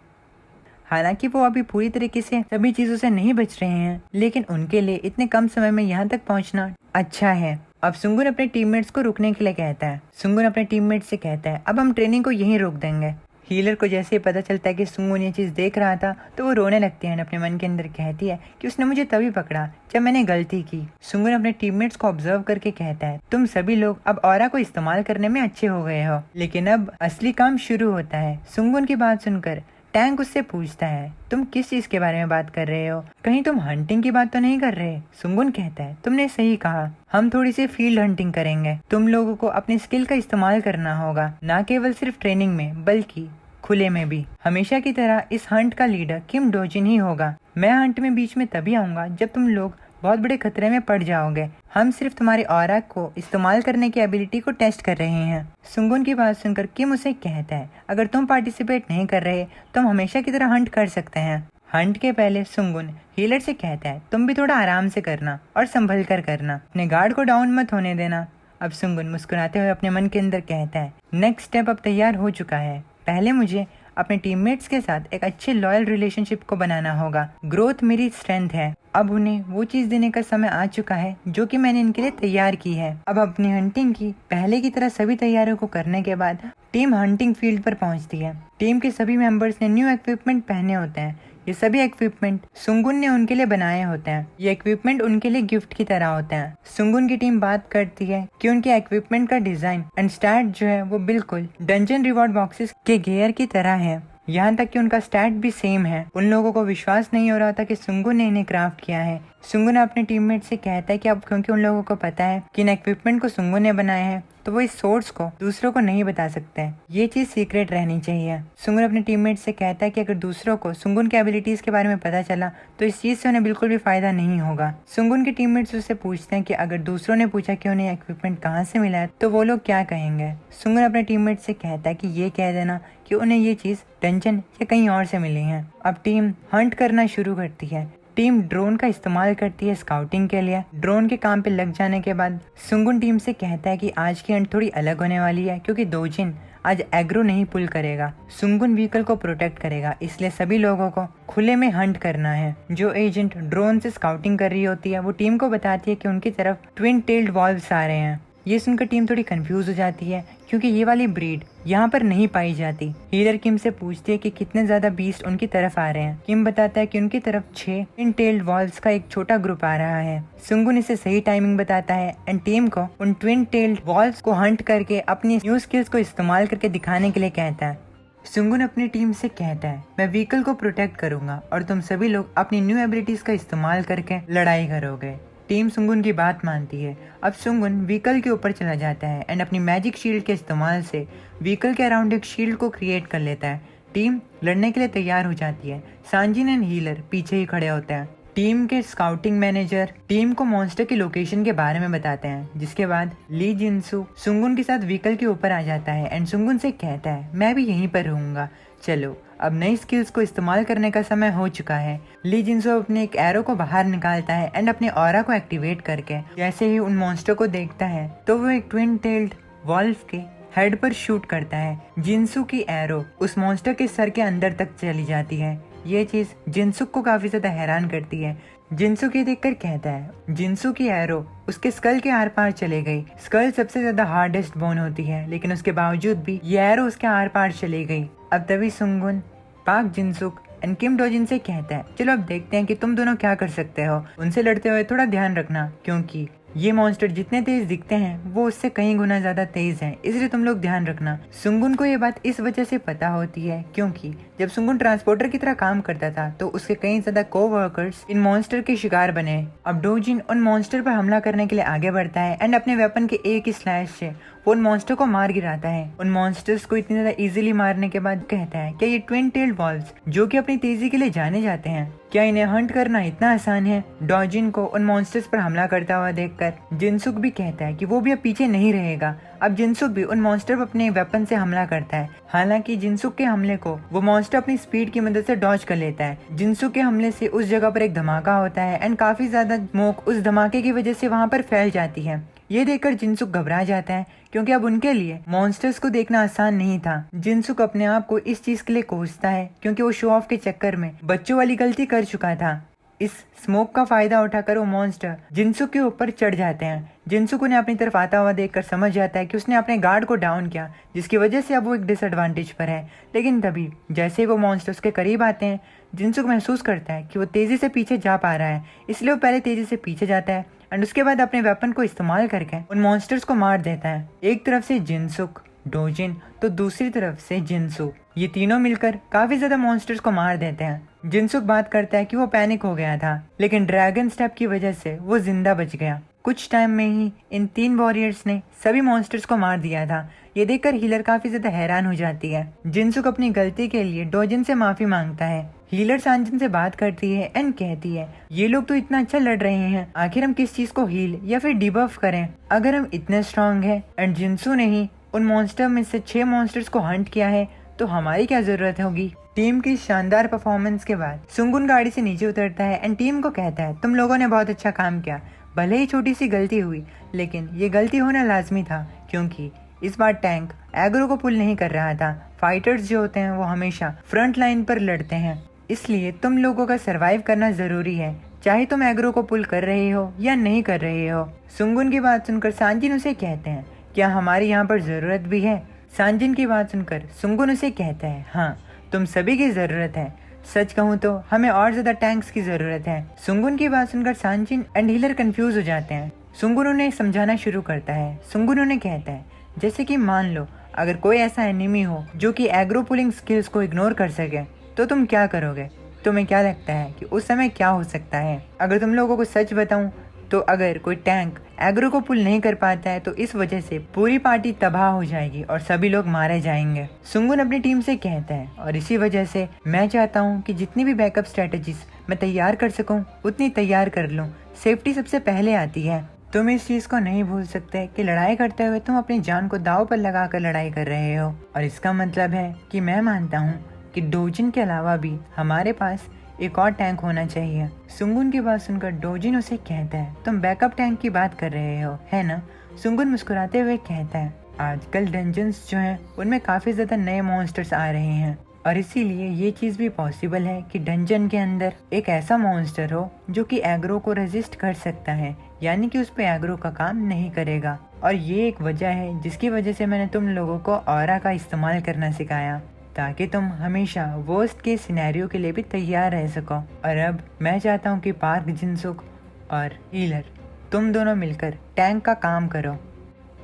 हालांकि वो अभी पूरी तरीके से सभी चीजों से नहीं बच रहे हैं, लेकिन उनके लिए इतने कम समय में यहाँ तक पहुँचना अच्छा है। अब सुंगुन अपने टीममेट्स को रुकने के लिए कहता है। सुंगुन अपने टीममेट्स से कहता है, अब हम ट्रेनिंग को यहीं रोक देंगे। हीलर को जैसे ही पता चलता है कि सुंगुन ये चीज देख रहा था तो वो रोने लगती है। अपने मन के अंदर कहती है कि उसने मुझे तभी पकड़ा जब मैंने गलती की। सुंगुन अपने टीममेट्स को ऑब्जर्व करके कहता है, तुम सभी लोग अब ऑरा को इस्तेमाल करने में अच्छे हो गए हो, लेकिन अब असली काम शुरू होता है। सुंगुन की बात सुनकर टैंक उससे पूछता है, तुम किस चीज के बारे में बात कर रहे हो? कहीं तुम हंटिंग की बात तो नहीं कर रहे? सुंगुन कहता है, तुमने सही कहा, हम थोड़ी सी फील्ड हंटिंग करेंगे। तुम लोगों को अपनी स्किल का इस्तेमाल करना होगा, न केवल सिर्फ ट्रेनिंग में बल्कि खुले में भी। हमेशा की तरह इस हंट का लीडर किम डोजिन ही होगा। मैं हंट में बीच में तभी आऊंगा जब तुम लोग बहुत बड़े खतरे में पड़ जाओगे। हम सिर्फ तुम्हारी ऑरा को इस्तेमाल करने की एबिलिटी को टेस्ट कर रहे हैं। सुंगुन की बात सुनकर किम उसे कहता है, अगर तुम पार्टिसिपेट नहीं कर रहे तो हम हमेशा की तरह हंट कर सकते हैं। हंट के पहले सुंगुन हीलर से कहता है, तुम भी थोड़ा आराम से करना और संभल कर करना, अपने गार्ड को डाउन मत होने देना। अब सुंगुन मुस्कुराते हुए अपने मन के अंदर कहता है, नेक्स्ट स्टेप अब तैयार हो चुका है। पहले मुझे अपने टीममेट्स के साथ एक अच्छे लॉयल रिलेशनशिप को बनाना होगा। ग्रोथ मेरी स्ट्रेंथ है। अब उन्हें वो चीज देने का समय आ चुका है जो कि मैंने इनके लिए तैयार की है। अब अपनी हंटिंग की पहले की तरह सभी तैयारियों को करने के बाद टीम हंटिंग फील्ड पर पहुंचती है। टीम के सभी मेंबर्स ने न्यू इक्विपमेंट पहने होते हैं। ये सभी इक्विपमेंट सुंगुन ने उनके लिए बनाए होते हैं। ये इक्विपमेंट उनके लिए गिफ्ट की तरह होते हैं। सुंगुन की टीम बात करती है कि उनके इक्विपमेंट का डिजाइन एंड स्टैट जो है वो बिल्कुल डंजन रिवॉर्ड बॉक्सेस के गियर की तरह है। यहाँ तक कि उनका स्टैट भी सेम है। उन लोगों को विश्वास नहीं हो रहा था कि सुंगुन ने इन्हें क्राफ्ट किया है। सुंगुन अपने टीममेट से कहता है कि अब क्योंकि उन लोगों को पता है कि इन इक्विपमेंट को सुंगुन ने बनाया है, तो वो इस सोर्स को दूसरों को नहीं बता सकते। ये चीज सीक्रेट रहनी चाहिए। सुंगुन अपने टीममेट से कहता है कि अगर दूसरों को सुंगुन के एबिलिटीज के बारे में पता चला तो इस चीज से उन्हें बिल्कुल भी फायदा नहीं होगा। सुंगुन के टीममेट्स उससे पूछते हैं कि अगर दूसरों ने पूछा कि उन्हें इक्विपमेंट कहाँ से मिला है तो वो लोग क्या कहेंगे। सुंगुन अपने टीममेट से कहता है कि ये कह देना कि उन्हें ये चीज डंजन या कहीं और से मिली है। अब टीम हंट करना शुरू करती है। टीम ड्रोन का इस्तेमाल करती है स्काउटिंग के लिए। ड्रोन के काम पे लग जाने के बाद सुंगुन टीम से कहता है कि आज की हंट थोड़ी अलग होने वाली है, क्योंकि डोजिन आज एग्रो नहीं पुल करेगा। सुंगुन व्हीकल को प्रोटेक्ट करेगा, इसलिए सभी लोगों को खुले में हंट करना है। जो एजेंट ड्रोन से स्काउटिंग कर रही होती है वो टीम को बताती है कि उनकी तरफ ट्विन टेल्ड वॉल्व्स आ रहे हैं। ये सुनकर टीम थोड़ी कंफ्यूज हो जाती है, क्योंकि ये वाली ब्रीड यहाँ पर नहीं पाई जाती। हीलर किम से पूछती है कि कितने ज्यादा बीस्ट उनकी तरफ आ रहे हैं। किम बताता है कि उनकी तरफ 6 ट्विन टेल्ड वॉल्व्स का एक छोटा ग्रुप आ रहा है। सुंगुन इसे सही टाइमिंग बताता है एंड टीम को उन ट्विन टेल्ड वॉल्व्स को हंट करके अपनी न्यू स्किल्स को इस्तेमाल करके दिखाने के लिए कहता है। सुंगुन अपनी टीम से कहता है, मैं व्हीकल को प्रोटेक्ट करूंगा और तुम सभी लोग अपनी न्यू एबिलिटीज का इस्तेमाल करके लड़ाई करोगे। टीम सुंगुन की बात मानती है। अब सुंगुन व्हीकल के ऊपर चला जाता है एंड अपनी मैजिक शील्ड के इस्तेमाल से व्हीकल के अराउंड एक शील्ड को क्रिएट कर लेता है, टीम लड़ने के लिए तैयार हो जाती है। सांजिन एंड हीलर पीछे ही खड़े होते हैं। टीम के स्काउटिंग मैनेजर टीम को मॉन्स्टर की लोकेशन के बारे में बताते हैं, जिसके बाद ली जिनसू सुंगुन के साथ व्हीकल के ऊपर आ जाता है एंड सुंगुन से कहता है मैं भी यहीं पर रहूंगा, चलो अब नई स्किल्स को इस्तेमाल करने का समय हो चुका है। ली जिनसू अपने एक एरो को बाहर निकालता है एंड अपने ऑरा को एक्टिवेट करके जैसे ही उन मॉन्स्टर को देखता है तो वो एक ट्विन टेल्ड वॉल्फ के हेड पर शूट करता है। जिनसू की एरो उस मॉन्स्टर के सर के अंदर तक चली जाती है। ये चीज जिनसुक को काफी ज्यादा हैरान करती है। जिनसुक ये देखकर कहता है जिनसू की एरो उसके स्कल के आर पार चले गई। स्कल सबसे ज्यादा हार्डेस्ट बोन होती है, लेकिन उसके बावजूद भी ये एरो उसके आर पार चली गई। अब तभी सुंगुन पाक जिनसुक एंड किम डोजिन से कहता है चलो अब देखते हैं कि तुम दोनों क्या कर सकते हो। उनसे लड़ते हुए थोड़ा ध्यान रखना, क्योंकि ये मॉन्स्टर जितने तेज दिखते हैं वो उससे कई गुना ज्यादा तेज हैं, इसलिए तुम लोग ध्यान रखना। सुंगुन को ये बात इस वजह से पता होती है क्योंकि जब सुंगुन ट्रांसपोर्टर की तरह काम करता था तो उसके कई ज्यादा कोवर्कर्स इन मॉन्स्टर के शिकार बने। अब डोजिन उन मॉन्स्टर पर हमला करने के लिए आगे बढ़ता है एंड अपने वेपन के एक ही स्लैश से वो उन मॉन्स्टर को मार गिराता है। उन मॉन्स्टर्स को इतनी ज्यादा इजीली मारने के बाद कहता है क्या ये ट्विन टेल्ड वॉल्व्स जो कि अपनी तेजी के लिए जाने जाते हैं, क्या इन्हें हंट करना इतना आसान है? डोजिन को उन मॉन्स्टर्स पर हमला करता हुआ देखकर जिनसुक भी कहता है कि वो भी अब पीछे नहीं रहेगा। अब जिनसुक भी उन मॉन्स्टर पर अपने वेपन से हमला करता है। हालांकि जिनसुक के हमले को वो मॉन्स्टर अपनी स्पीड की मदद से डॉज कर लेता है। जिनसुक के हमले से उस जगह पर एक धमाका होता है एंड काफी ज्यादा स्मोक उस धमाके की वजह से वहाँ पर फैल जाती है। ये देखकर जिनसुक घबरा जाता है क्योंकि अब उनके लिए मॉन्स्टर्स को देखना आसान नहीं था। जिनसुक अपने आप को इस चीज के लिए कोसता है क्योंकि वो शो ऑफ के चक्कर में बच्चों वाली गलती कर चुका था। इस स्मोक का फायदा उठाकर वो मॉन्स्टर जिनसुक के ऊपर चढ़ जाते हैं। जिनसुक उन्हें अपनी तरफ आता हुआ देखकर समझ जाता है कि उसने अपने गार्ड को डाउन किया, जिसकी वजह से अब वो एक डिसएडवांटेज पर है। लेकिन तभी जैसे ही वो मॉन्स्टर उसके करीब आते हैं जिनसुक महसूस करता है कि वो तेजी से पीछे जा पा रहा है, इसलिए वो पहले तेजी से पीछे जाता है एंड उसके बाद अपने वेपन को इस्तेमाल करके उन मॉन्स्टर्स को मार देता है। एक तरफ से जिनसुक, डोजिन तो दूसरी तरफ से जिनसू, ये तीनों मिलकर काफी ज्यादा मॉन्स्टर्स को मार देते हैं। जिनसुक बात करता है कि वो पैनिक हो गया था, लेकिन ड्रैगन स्टेप की वजह से वो जिंदा बच गया। कुछ टाइम में ही इन 3 वॉरियर्स ने सभी मॉन्स्टर्स को मार दिया था। ये देखकर हीलर काफी ज्यादा हैरान हो जाती है। जिनसुक अपनी गलती के लिए डोजिन से माफी मांगता है। हीलर सांजिन से बात करती है एंड कहती है ये लोग तो इतना अच्छा लड़ रहे हैं, आखिर हम किस चीज को हील या फिर डिबफ करें? अगर हम इतने स्ट्रांग हैं एंड जिनसू ने ही उन मॉन्स्टर में से 6 मॉन्स्टर्स को हंट किया है तो हमारी क्या जरूरत होगी? टीम की शानदार परफॉर्मेंस के बाद सुंगुन गाड़ी से नीचे उतरता है एंड टीम को कहता है तुम लोगों ने बहुत अच्छा काम किया, भले ही छोटी सी गलती हुई लेकिन ये गलती होना लाजमी था, क्योंकि इस बार टैंक एग्रो को पुल नहीं कर रहा था। फाइटर्स जो होते हैं वो हमेशा फ्रंट लाइन पर लड़ते हैं, इसलिए तुम लोगों का सरवाइव करना जरूरी है, चाहे तुम एग्रो को पुल कर रहे हो या नहीं कर रहे हो। सुंगुन की बात सुनकर सांजिन उसे कहते हैं क्या हमारी यहाँ पर जरूरत भी है? सांजिन की बात सुनकर सुंगुन उसे कहता है हाँ, तुम सभी की जरूरत है, सच कहूँ तो हमें और ज्यादा टैंक्स की जरूरत है। सुंगुन की बात सुनकर सांजिन एंड हीलर कंफ्यूज हो जाते हैं। सुंगुन उन्हें समझाना शुरू करता है। सुंगुन उन्हें कहता है जैसे कि मान लो अगर कोई ऐसा एनिमी हो जो कि एग्रो पुलिंग स्किल्स को इग्नोर कर सके तो तुम क्या करोगे? तुम्हें क्या लगता है कि उस समय क्या हो सकता है? अगर तुम लोगों को सच बताऊं तो अगर कोई टैंक एग्रो को पुल नहीं कर पाता है तो इस वजह से पूरी पार्टी तबाह हो जाएगी और सभी लोग मारे जाएंगे। सुंगुन अपनी टीम से कहता है और इसी वजह से मैं चाहता हूँ कि जितनी भी बैकअप स्ट्रेटेजीज मैं तैयार कर सकूँ उतनी तैयार कर लूँ। सेफ्टी सबसे पहले आती है। तुम इस चीज को नहीं भूल सकते कि लड़ाई करते हुए तुम अपनी जान को दांव पर लगाकर लड़ाई कर रहे हो, और इसका मतलब है कि मैं मानता हूँ कि डोजिन के अलावा भी हमारे पास एक और टैंक होना चाहिए। सुंगुन की बात सुनकर डोजिन उसे कहता है तुम बैकअप टैंक की बात कर रहे हो है ना? सुंगुन मुस्कुराते हुए कहता है आजकल डंजन्स जो हैं उनमें काफी ज्यादा नए मॉन्स्टर्स आ रहे हैं और इसीलिए ये चीज भी पॉसिबल है कि डंजन के अंदर एक ऐसा मॉन्स्टर हो जो कि एग्रो को रेजिस्ट कर सकता है, यानी कि उस पे एग्रो का काम नहीं करेगा। और ये एक वजह है जिसकी वजह से मैंने तुम लोगों को ऑरा का इस्तेमाल करना सिखाया, ताकि तुम हमेशा वर्स्ट के सिनेरियो के लिए भी तैयार रह सको। और अब मैं चाहता हूँ कि पार्क जिनसुक और हीलर तुम दोनों मिलकर टैंक का काम करो।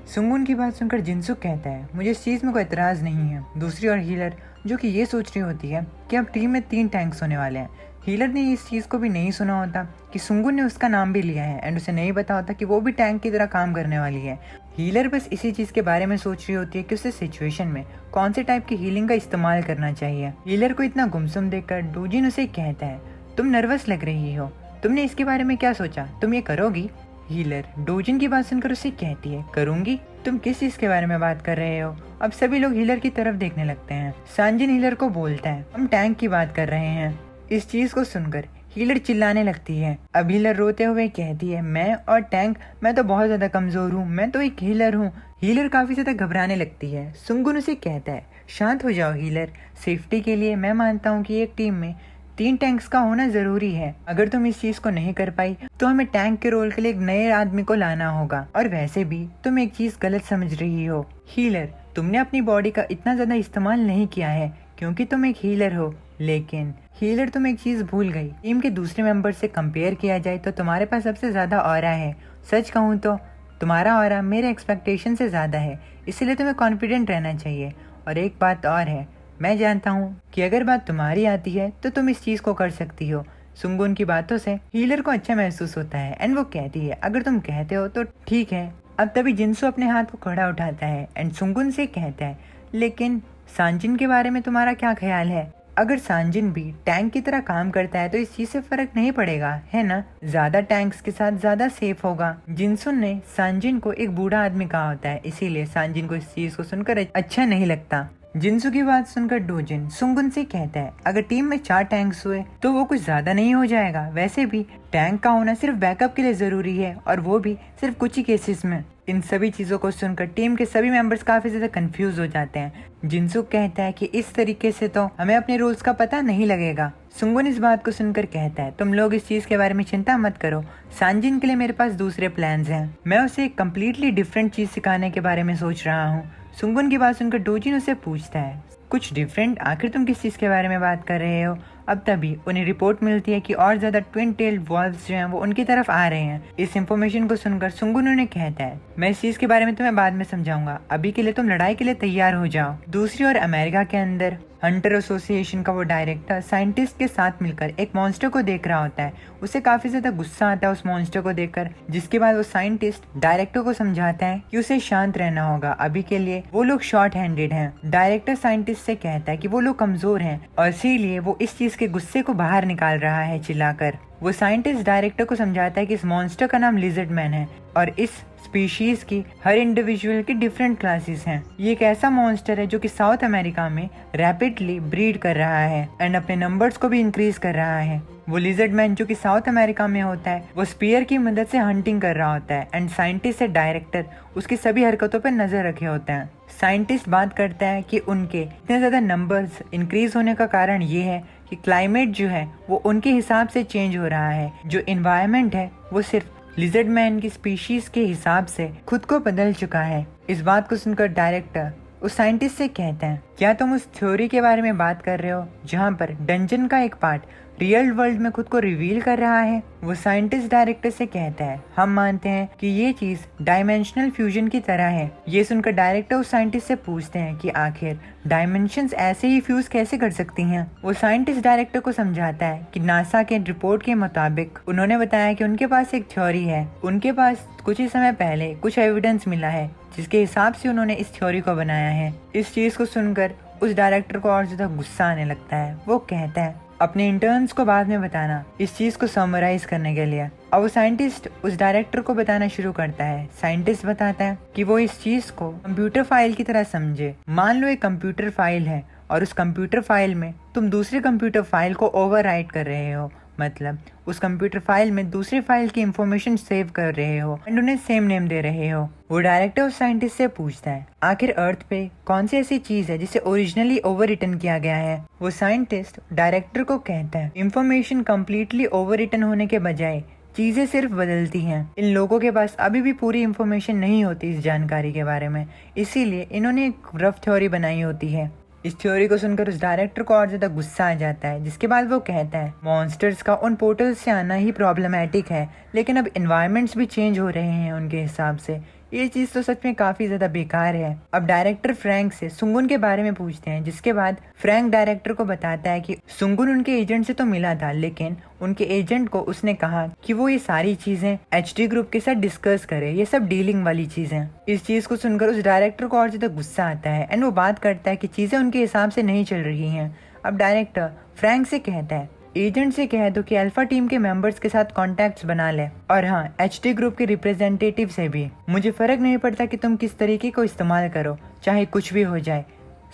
सुंगुन की बात सुनकर जिनसुक कहता है मुझे इस चीज़ में कोई एतराज़ नहीं है। दूसरी ओर हीलर जो कि ये सोच रही होती है कि अब टीम में 3 टैंक्स होने वाले हैं, हीलर ने इस चीज़ को भी नहीं सुना होता कि सुंगुन ने उसका नाम भी लिया है एंड उसे नहीं पता होता कि वो भी टैंक की तरह काम करने वाली है। हीलर बस इसी चीज़ के बारे में सोच रही होती है कि उसे सिचुएशन में कौन से टाइप की हीलिंग का इस्तेमाल करना चाहिए। हीलर को इतना गुमसुम देखकर डोजिन उसे कहता है, तुम नर्वस लग रही हो, तुमने इसके बारे में क्या सोचा, तुम ये करोगी? हीलर डोजिन की बात सुनकर उसे कहती है, करूंगी? तुम किस चीज के बारे में बात कर रहे हो? अब सभी लोग हीलर की तरफ देखने लगते हैं। सांजिन हीलर को बोलता है, हम टैंक की बात कर रहे हैं। इस चीज को सुनकर हीलर चिल्लाने लगती है। अब हीलर रोते हुए कहती है, मैं और टैंक, मैं तो बहुत ज्यादा कमजोर हूँ, मैं तो एक हीलर हूँ। हीलर काफी ज्यादा घबराने लगती है। सुंगुन उसे कहता है, शांत हो जाओ हीलर, सेफ्टी के लिए मैं मानता हूँ कि एक टीम में 3 टैंक्स का होना जरूरी है। अगर तुम इस चीज को नहीं कर पाई तो हमें टैंक के रोल के लिए एक नए आदमी को लाना होगा। और वैसे भी तुम एक चीज गलत समझ रही हो हीलर, तुमने अपनी बॉडी का इतना ज्यादा इस्तेमाल नहीं किया है क्योंकि तुम एक हीलर हो। लेकिन हीलर, तुम एक चीज भूल गई, टीम के दूसरे मेंबर से कंपेयर किया जाए तो तुम्हारे पास सबसे ज्यादा ऑरा है। सच कहूँ तो तुम्हारा ऑरा मेरे एक्सपेक्टेशन से ज्यादा है, इसलिए तुम्हें कॉन्फिडेंट रहना चाहिए। और एक बात और है, मैं जानता हूँ कि अगर बात तुम्हारी आती है तो तुम इस चीज को कर सकती हो। सुंगुन की बातों से हीलर को अच्छा महसूस होता है एंड वो कहती है, अगर तुम कहते हो तो ठीक है। अब तभी जिनसू अपने हाथ को खड़ा उठाता है एंड सुंगुन से कहता है, लेकिन सांजिन के बारे में तुम्हारा क्या ख्याल है? अगर सांजिन भी टैंक की तरह काम करता है तो इस चीज से फर्क नहीं पड़ेगा, है ना? ज्यादा टैंक्स के साथ ज्यादा सेफ होगा। जिनसुन ने सांजिन को एक बूढ़ा आदमी कहा होता है, इसीलिए सांजिन को इस चीज को सुनकर अच्छा नहीं लगता। जिनसू की बात सुनकर डोजिन सुंगुन से कहता है, अगर टीम में 4 टैंक्स हुए तो वो कुछ ज्यादा नहीं हो जाएगा? वैसे भी टैंक का होना सिर्फ बैकअप के लिए जरूरी है और वो भी सिर्फ कुछ ही केसेस में। इन सभी चीजों को सुनकर टीम के सभी मेंबर्स काफी ज्यादा कंफ्यूज हो जाते हैं। जिनसू कहता है कि इस तरीके से तो हमें अपने रूल्स का पता नहीं लगेगा। सुंगुन इस बात को सुनकर कहता है, तुम लोग इस चीज के बारे में चिंता मत करो, सांजिन के लिए मेरे पास दूसरे प्लान्स हैं। मैं उसे एक कम्प्लीटली डिफरेंट चीज सिखाने के बारे में सोच रहा हूँ। सुंगुन की बात सुनकर डोजिन उसे पूछता है, कुछ डिफरेंट? आखिर तुम किस चीज के बारे में बात कर रहे हो? अब तभी उन्हें रिपोर्ट मिलती है कि और ज्यादा ट्विन टेल्ड वॉल्व्स जो हैं वो उनकी तरफ आ रहे हैं। इस इंफॉर्मेशन को सुनकर सुंगुन उन्हें कहता है, मैं इस चीज के बारे में तुम्हें बाद में समझाऊंगा, अभी के लिए तुम लड़ाई के लिए तैयार हो जाओ। दूसरी ओर अमेरिका के अंदर हंटर एसोसिएशन का वो डायरेक्टर साइंटिस्ट के साथ मिलकर एक मॉन्स्टर को देख रहा होता है। उसे काफी ज्यादा गुस्सा आता है उस मॉन्स्टर को देखकर, जिसके बाद वो साइंटिस्ट डायरेक्टर को समझाता है कि उसे शांत रहना होगा, अभी के लिए वो लोग शॉर्ट हैंडेड हैं। डायरेक्टर साइंटिस्ट से कहता है कि वो लोग कमजोर हैं और इसीलिए वो इस चीज के गुस्से को बाहर निकाल रहा है चिल्लाकर। वो साइंटिस्ट डायरेक्टर को समझाता है कि इस मॉन्स्टर का नाम लिजर्ड मैन है और इस स्पीशीज की हर इंडिविजुअल की डिफरेंट क्लासेस हैं। ये एक ऐसा मॉन्स्टर है जो कि साउथ अमेरिका में रैपिडली ब्रीड कर रहा है एंड अपने नंबर्स को भी इंक्रीज कर रहा है। वो लिजर्ड मैन जो कि साउथ अमेरिका में होता है, वो स्पीयर की मदद से हंटिंग कर रहा होता है एंड साइंटिस्ट से डायरेक्टर उसकी सभी हरकतों पर नजर रखे होते हैं। साइंटिस्ट बात करता है कि उनके इतने ज्यादा नंबर्स इंक्रीज होने का कारण ये है कि क्लाइमेट जो है वो उनके हिसाब से चेंज हो रहा है। जो इन्वायरमेंट है वो सिर्फ लिजर्ड मैन की स्पीशीज के हिसाब से खुद को बदल चुका है। इस बात को सुनकर डायरेक्टर उस साइंटिस्ट से कहते हैं, क्या तुम उस थ्योरी के बारे में बात कर रहे हो जहाँ पर डंजन का एक पार्ट रियल वर्ल्ड में खुद को रिवील कर रहा है? वो साइंटिस्ट डायरेक्टर से कहता है, हम मानते हैं कि ये चीज डायमेंशनल फ्यूजन की तरह है। ये सुनकर डायरेक्टर उस साइंटिस्ट से पूछते हैं कि आखिर डायमेंशंस ऐसे ही फ्यूज कैसे कर सकती हैं? वो साइंटिस्ट डायरेक्टर को समझाता है कि नासा के रिपोर्ट के मुताबिक उन्होंने बताया कि उनके पास एक थ्योरी है। उनके पास कुछ ही समय पहले कुछ एविडेंस मिला है जिसके हिसाब से उन्होंने इस थ्योरी को बनाया है। इस चीज को सुनकर उस डायरेक्टर को और ज्यादा गुस्सा आने लगता है। वो कहता है, अपने इंटर्न्स को बाद में बताना, इस चीज को समराइज करने के लिए। अब वो साइंटिस्ट उस डायरेक्टर को बताना शुरू करता है। साइंटिस्ट बताता है कि वो इस चीज को कंप्यूटर फाइल की तरह समझे। मान लो एक कंप्यूटर फाइल है और उस कंप्यूटर फाइल में तुम दूसरे कंप्यूटर फाइल को ओवरराइट कर रहे हो, मतलब उस कंप्यूटर फाइल में दूसरी फाइल की इंफॉर्मेशन सेव कर रहे हो एंड उन्हें सेम नेम दे रहे हो। वो डायरेक्टर उस साइंटिस्ट से पूछता है, आखिर अर्थ पे कौन सी ऐसी चीज है जिसे ओरिजिनली ओवर रिटन किया गया है? वो साइंटिस्ट डायरेक्टर को कहता है, इंफॉर्मेशन कम्प्लीटली ओवर रिटन होने के बजाय चीजें सिर्फ बदलती हैं। इन लोगों के पास अभी भी पूरी इंफॉर्मेशन नहीं होती इस जानकारी के बारे में, इसीलिए इन्होंने एक रफ थ्योरी बनाई होती है। इस थ्योरी को सुनकर उस डायरेक्टर को और ज्यादा गुस्सा आ जाता है, जिसके बाद वो कहता है, मॉन्स्टर्स का उन पोर्टल्स से आना ही प्रॉब्लमेटिक है, लेकिन अब एनवायरनमेंट्स भी चेंज हो रहे हैं उनके हिसाब से, ये चीज तो सच में काफी ज्यादा बेकार है। अब डायरेक्टर फ्रैंक से सुंगुन के बारे में पूछते हैं, जिसके बाद फ्रैंक डायरेक्टर को बताता है कि सुंगुन उनके एजेंट से तो मिला था, लेकिन उनके एजेंट को उसने कहा कि वो ये सारी चीजें एचडी ग्रुप के साथ डिस्कस करे, ये सब डीलिंग वाली चीजें। इस चीज को सुनकर उस डायरेक्टर को और ज्यादा गुस्सा आता है एंड वो बात करता है कि चीजें उनके हिसाब से नहीं चल रही हैं। अब डायरेक्टर फ्रैंक से कहता है एजेंट से कह दो कि अल्फा टीम के मेंबर्स के साथ कॉन्टैक्ट्स बना ले, और हाँ एचडी ग्रुप के रिप्रेजेंटेटिव से भी। मुझे फर्क नहीं पड़ता कि तुम किस तरीके को इस्तेमाल करो, चाहे कुछ भी हो जाए,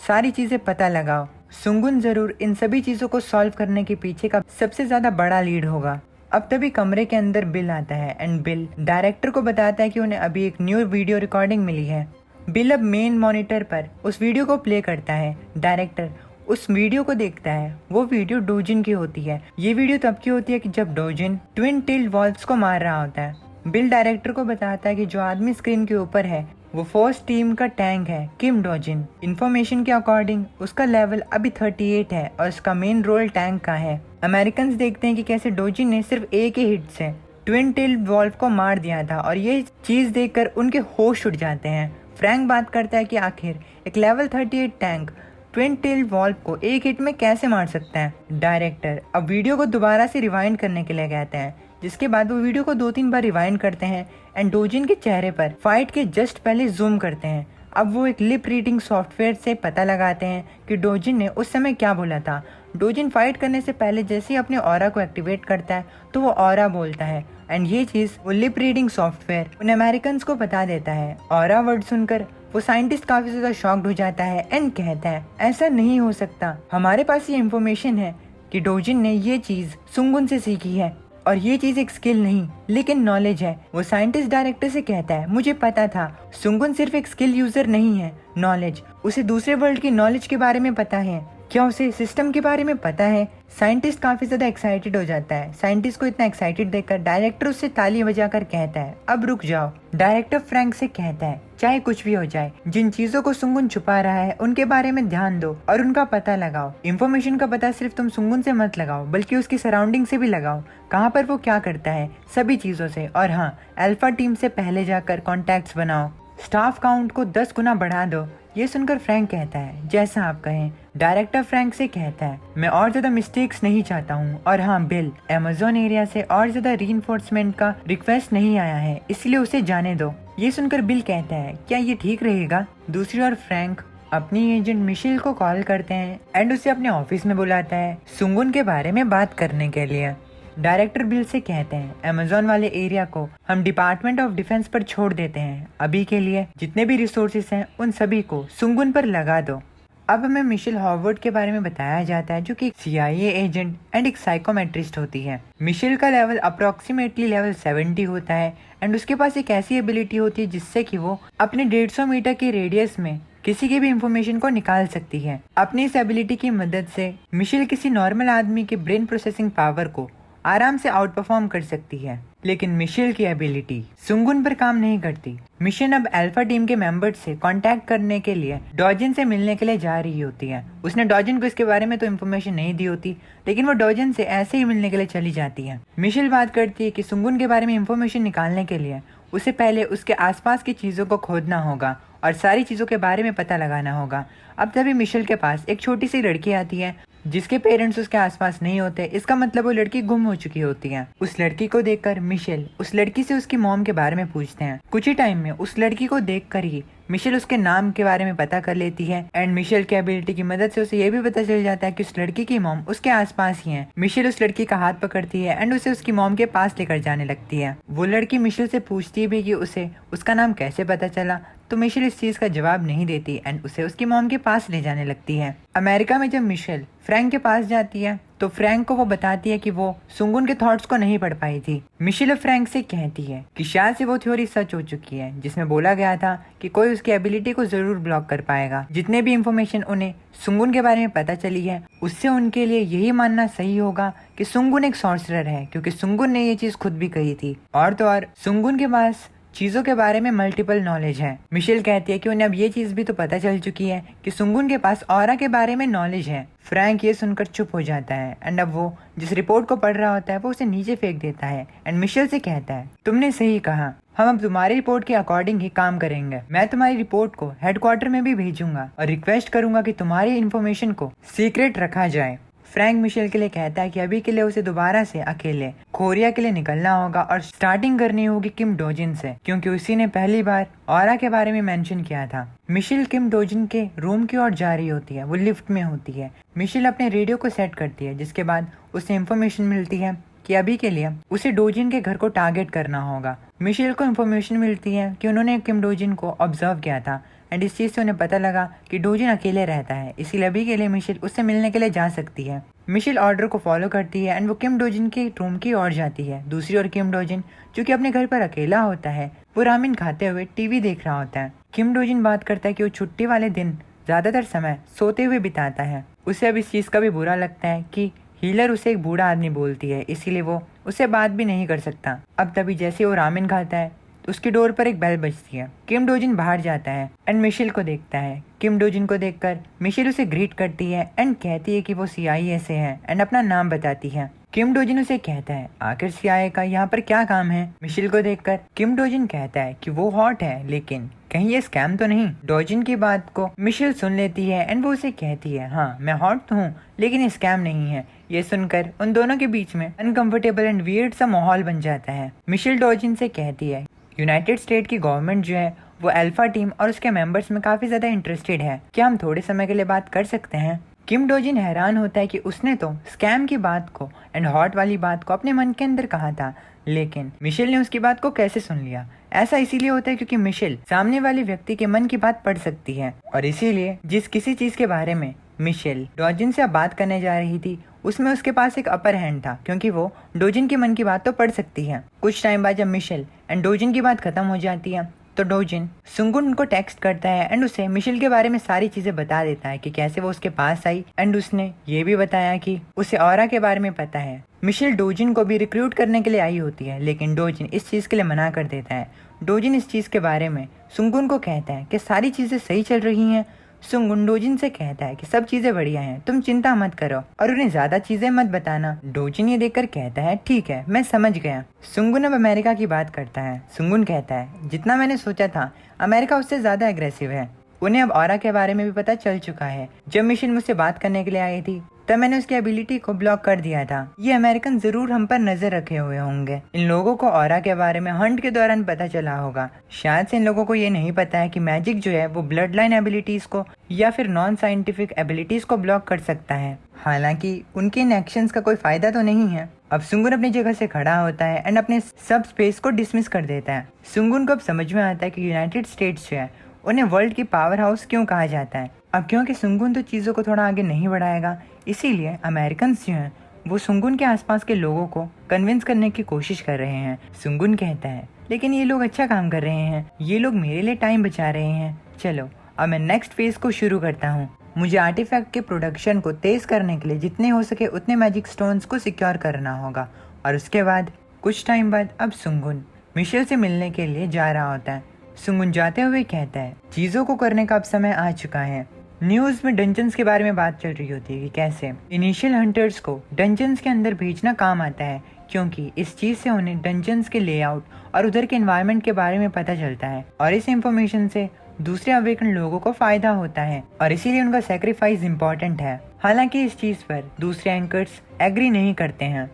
सारी चीजें पता लगाओ। सुंगुन जरूर इन सभी चीजों को सॉल्व करने के पीछे का सबसे ज्यादा बड़ा लीड होगा। अब तभी कमरे के अंदर बिल आता है एंड बिल डायरेक्टर को बताता है कि उन्हें अभी एक न्यू वीडियो रिकॉर्डिंग मिली है। बिल अब मेन मॉनिटर पर उस वीडियो को प्ले करता है। डायरेक्टर उस वीडियो को देखता है। वो वीडियो डोजिन की होती है। ये वीडियो तब की होती है कि जब डोजिन ट्विन टेल्ड वॉल्व्स को मार रहा होता है। बिल डायरेक्टर को बताता है कि जो आदमी स्क्रीन के ऊपर है वो फर्स्ट टीम का टैंक है, किम डोजिन। इन्फॉर्मेशन के अकॉर्डिंग उसका लेवल अभी 38 है और उसका मेन रोल टैंक का है। अमेरिकन देखते हैं कि कैसे डोजिन ने सिर्फ एक ही हिट से ट्विन टेल्ड वॉल्व को मार दिया था, और ये चीज देखकर उनके होश उड़ जाते हैं। फ्रैंक बात करता है कि आखिर एक level 38 tank twin tail valve को एक हिट में कैसे मार सकता है। डायरेक्टर अब वीडियो को दोबारा से रिवाइंड करने के लिए कहते हैं, जिसके बाद वो वीडियो को 2-3 बार रिवाइंड करते हैं एंड डोजिन के चेहरे पर फाइट के जस्ट पहले जूम करते हैं। अब वो एक लिप रीडिंग सॉफ्टवेयर से पता लगाते हैं कि डोजिन ने उस समय क्या बोला था। डोजिन फाइट करने से पहले जैसे ही अपने ऑरा को एक्टिवेट करता है तो वो ऑरा बोलता है, एंड ये चीज वो लिप रीडिंग सॉफ्टवेयर उन अमेरिकन को बता देता है। ऑरा वर्ड सुनकर वो साइंटिस्ट काफी ज्यादा शॉक्ड हो जाता है एंड कहता है ऐसा नहीं हो सकता, हमारे पास ये इन्फॉर्मेशन है कि डोजिन ने ये चीज सुंगुन से सीखी है, और ये चीज एक स्किल नहीं लेकिन नॉलेज है। वो साइंटिस्ट डायरेक्टर से कहता है मुझे पता था सुंगुन सिर्फ एक स्किल यूजर नहीं है, नॉलेज, उसे दूसरे वर्ल्ड की नॉलेज के बारे में पता है। क्या उसे सिस्टम के बारे में पता है? साइंटिस्ट काफी ज्यादा एक्साइटेड हो जाता है। साइंटिस्ट को इतना एक्साइटेड देखकर डायरेक्टर उससे ताली बजाकर कहता है अब रुक जाओ। डायरेक्टर फ्रैंक से कहता है चाहे कुछ भी हो जाए, जिन चीजों को सुंगुन छुपा रहा है उनके बारे में ध्यान दो और उनका पता लगाओ। इन्फॉर्मेशन का पता सिर्फ तुम सुंगुन से मत लगाओ, बल्कि उसकी सराउंडिंग से भी लगाओ, कहाँ पर वो क्या करता है, सभी चीजों से। और हाँ, अल्फा टीम से पहले जाकर कॉन्टैक्ट्स बनाओ, स्टाफ काउंट को 10 गुना बढ़ा दो। ये सुनकर फ्रैंक कहता है जैसा आप कहें। डायरेक्टर फ्रैंक से कहता है मैं और ज्यादा मिस्टेक्स नहीं चाहता हूँ। और हाँ बिल, अमेज़न एरिया से और ज्यादा रीइंफोर्समेंट का रिक्वेस्ट नहीं आया है, इसलिए उसे जाने दो। ये सुनकर बिल कहता है क्या ये ठीक रहेगा? दूसरी ओर फ्रैंक अपनी एजेंट मिशेल को कॉल करते हैं एंड उसे अपने ऑफिस में बुलाता है सुंगुन के बारे में बात करने के लिए। डायरेक्टर बिल से कहते हैं अमेज़न वाले एरिया को हम डिपार्टमेंट ऑफ डिफेंस पर छोड़ देते हैं, अभी के लिए जितने भी रिसोर्सेस हैं उन सभी को सुंगुन पर लगा दो। अब हमें मिशेल हॉवर्ड के बारे में बताया जाता है, जो कि एक CIA एजेंट एंड एक साइकोमेट्रिस्ट होती है। मिशेल का लेवल अप्रोक्सीमेटली लेवल 70 होता है एंड उसके पास एक ऐसी एबिलिटी होती है जिससे कि वो अपने 150 मीटर के रेडियस में किसी की भी इंफॉर्मेशन को निकाल सकती है। अपनी इस एबिलिटी की मदद से मिशेल किसी नॉर्मल आदमी के ब्रेन प्रोसेसिंग पावर को आराम से आउट परफॉर्म कर सकती है, लेकिन मिशेल की एबिलिटी सुंगुन पर काम नहीं करती। मिशन अब अल्फा टीम के मेंबर्स से कांटेक्ट करने के लिए डॉजिन से मिलने के लिए जा रही होती है। उसने डॉजिन को इसके बारे में तो इन्फॉर्मेशन नहीं दी होती, लेकिन वो डॉजिन से ऐसे ही मिलने के लिए चली जाती है। मिशेल बात करती है कि सुंगुन के बारे में इन्फॉर्मेशन निकालने के लिए उसे पहले उसके आसपास की चीजों को खोदना होगा और सारी चीजों के बारे में पता लगाना होगा। अब तभी मिशेल के पास एक छोटी सी लड़की आती है जिसके पेरेंट्स उसके आसपास नहीं होते। इसका मतलब वो लड़की गुम हो चुकी होती है। उस लड़की को देखकर मिशेल उस लड़की से उसकी मॉम के बारे में पूछते हैं। कुछ ही टाइम में उस लड़की को देखकर ही मिशेल उसके नाम के बारे में पता कर लेती है एंड मिशेल की एबिलिटी की मदद से उसे ये भी पता चल जाता है कि उस लड़की की मॉम उसके आसपास ही है। मिशेल उस लड़की का हाथ पकड़ती है एंड उसे उसकी मॉम के पास लेकर जाने लगती है। वो लड़की मिशेल से पूछती भी कि उसे उसका नाम कैसे पता चला, तो मिशेल इस चीज का जवाब नहीं देती एंड उसे उसकी मॉम के पास ले जाने लगती है। अमेरिका में जब मिशेल फ्रैंक के पास जाती है तो फ्रैंक को वो बताती है कि वो सुंगुन के थॉट्स को नहीं पढ़ पाई थी। मिशेल फ्रैंक से कहती है कि शायद से वो थ्योरी सच हो चुकी है जिसमें बोला गया था कि कोई उसकी एबिलिटी को जरूर ब्लॉक कर पाएगा। जितने भी इंफॉर्मेशन उन्हें सुंगुन के बारे में पता चली है उससे उनके लिए यही मानना सही होगा कि सुंगुन एक सॉर्सरर है, क्योंकि सुंगुन ने ये चीज खुद भी कही थी। और तो और सुंगुन के पास चीजों के बारे में मल्टीपल नॉलेज है। मिशेल कहती है कि उन्हें अब ये चीज भी तो पता चल चुकी है कि सुंगुन के पास ऑरा के बारे में नॉलेज है। फ्रैंक ये सुनकर चुप हो जाता है एंड अब वो जिस रिपोर्ट को पढ़ रहा होता है वो उसे नीचे फेंक देता है एंड मिशेल से कहता है, तुमने सही कहा, हम अब तुम्हारी रिपोर्ट के अकॉर्डिंग ही काम करेंगे। मैं तुम्हारी रिपोर्ट को हेडक्वार्टर में भी भेजूंगा और रिक्वेस्ट करूंगा कि तुम्हारी इन्फॉर्मेशन को सीक्रेट रखा जाए। फ्रैंक मिशेल के लिए कहता है कि अभी के लिए उसे दोबारा से अकेले कोरिया के लिए निकलना होगा और स्टार्टिंग करनी होगी किम डोजिन से, क्योंकि उसी ने पहली बार ऑरा के बारे में मेंशन किया था। मिशेल किम डोजिन के रूम की ओर जा रही होती है, वो लिफ्ट में होती है। मिशेल अपने रेडियो को सेट करती है, जिसके बाद उसे इन्फॉर्मेशन मिलती है कि अभी के लिए उसे डोजिन के घर को टारगेट करना होगा। मिशेल को इन्फॉर्मेशन मिलती है कि उन्होंने किम डोजिन को ऑब्जर्व किया था एंड इस चीज से उन्हें पता लगा कि डोजिन अकेले रहता है, इसीलिए अभी के लिए मिशेल उससे मिलने के लिए जा सकती है। मिशेल ऑर्डर को फॉलो करती है एंड वो किम डोजिन के रूम की ओर जाती है। दूसरी ओर किम डोजिन, जो कि अपने घर पर अकेला होता है, वो रामेन खाते हुए टीवी देख रहा होता है। किम डोजिन बात करता है कि वो छुट्टी वाले दिन ज्यादातर समय सोते हुए बिताता है। उसे अब इस चीज का भी बुरा लगता है कि हीलर उसे एक बूढ़ा आदमी बोलती है, इसीलिए वो उससे बात भी नहीं कर सकता। अब तभी जैसे वो रामेन खाता है उसकी डोर पर एक बेल बजती है। किम डोजिन बाहर जाता है एंड मिशेल को देखता है। किम डोजिन को देखकर मिशेल उसे ग्रीट करती है एंड कहती है कि वो CIA से है एंड अपना नाम बताती है। किम डोजिन उसे कहता है, आखिर CIA का यहाँ पर क्या काम है? मिशेल को देखकर किम डोजिन कहता है कि वो हॉट है, लेकिन कहीं ये स्कैम तो नहीं। डोजिन की बात को मिशेल सुन लेती है एंड वो उसे कहती है, हाँ मैं हॉट तो हूँ, लेकिन ये स्कैम नहीं है। ये सुनकर उन दोनों के बीच में अनकंफर्टेबल एंड वियर्ड सा माहौल बन जाता है। मिशेल डोजिन से कहती है, यूनाइटेड स्टेट की गवर्नमेंट जो है वो अल्फा टीम और उसके मेंबर्स में काफी ज्यादा इंटरेस्टेड है, क्या हम थोड़े समय के लिए बात कर सकते हैं? किम डोजिन हैरान होता है कि उसने तो स्कैम की बात को एंड हॉट वाली बात को अपने मन के अंदर कहा था, लेकिन मिशेल ने उसकी बात को कैसे सुन लिया? ऐसा इसीलिए होता है क्योंकि मिशेल सामने वाले व्यक्ति के मन की बात पढ़ सकती है, और इसीलिए जिस किसी चीज के बारे में मिशेल डोजिन से अब बात करने जा रही थी उसमें उसके पास एक अपर हैंड था, क्योंकि वो डोजिन के मन की बात तो पढ़ सकती है। कुछ टाइम बाद जब मिशेल एंड डोजिन की बात खत्म हो जाती है तो डोजिन सुंगुन को टेक्स्ट करता है एंड उसे मिशेल के बारे में सारी चीजें बता देता है कि कैसे वो उसके पास आई एंड उसने ये भी बताया कि उसे ऑरा के बारे में पता है। मिशेल डोजिन को भी रिक्रूट करने के लिए आई होती है, लेकिन डोजिन इस चीज के लिए मना कर देता है। डोजिन इस चीज के बारे में सुंगुन को कहता है कि सारी चीजें सही चल रही हैं। सुंगुन डोजिन से कहता है कि सब चीजें बढ़िया हैं, तुम चिंता मत करो और उन्हें ज्यादा चीजें मत बताना। डोजिन ये देखकर कहता है, ठीक है मैं समझ गया। सुंगुन अब अमेरिका की बात करता है। सुंगुन कहता है, जितना मैंने सोचा था अमेरिका उससे ज्यादा एग्रेसिव है। उन्हें अब ऑरा के बारे में भी पता चल चुका है। जब मिशन मुझसे बात करने के लिए आई थी तब मैंने उसकी एबिलिटी को ब्लॉक कर दिया था। ये अमेरिकन जरूर हम पर नजर रखे हुए होंगे। इन लोगों को ऑरा के बारे में हंट के दौरान पता चला होगा। शायद से इन लोगों को ये नहीं पता है कि मैजिक जो है वो ब्लड लाइन एबिलिटीज को या फिर नॉन साइंटिफिक एबिलिटीज को ब्लॉक कर सकता है। हालांकि उनके इन एक्शंस का कोई फायदा तो नहीं है। अब सुंगुन अपनी जगह से खड़ा होता है एंड अपने सब स्पेस को डिसमिस कर देता है। सुंगुन को अब समझ में आता है कि यूनाइटेड स्टेट्स जो है उन्हें वर्ल्ड की पावर हाउस क्यों कहा जाता है। अब क्योंकि सुंगुन तो चीज़ों को थोड़ा आगे नहीं बढ़ाएगा, इसीलिए अमेरिकन जो हैं वो सुंगुन के आसपास के लोगों को कन्विंस करने की कोशिश कर रहे हैं। सुंगुन कहता है, लेकिन ये लोग अच्छा काम कर रहे हैं, ये लोग मेरे लिए टाइम बचा रहे हैं। चलो अब मैं नेक्स्ट फेज को शुरू करता हूँ। मुझे आर्टिफैक्ट के प्रोडक्शन को तेज करने के लिए जितने हो सके उतने मैजिक स्टोन्स को सिक्योर करना होगा। और उसके बाद कुछ टाइम बाद अब सुंगुन मिशेल से मिलने के लिए जा रहा होता है। सुंगुन जाते हुए कहता है, चीजों को करने का अब समय आ चुका है। न्यूज में डंजन्स के बारे में बात चल रही होती है कि कैसे इनिशियल हंटर्स को डंजन्स के अंदर भेजना काम आता है, क्योंकि इस चीज से उन्हें डंजन्स के लेआउट और उधर के एनवायरनमेंट के बारे में पता चलता है और इस इंफॉर्मेशन से दूसरे अवेकन लोगों को फायदा होता है और इसीलिए उनका सैक्रिफाइस इम्पोर्टेंट है। हालांकि इस चीज पर दूसरे एंकर्स एग्री नहीं करते हैं।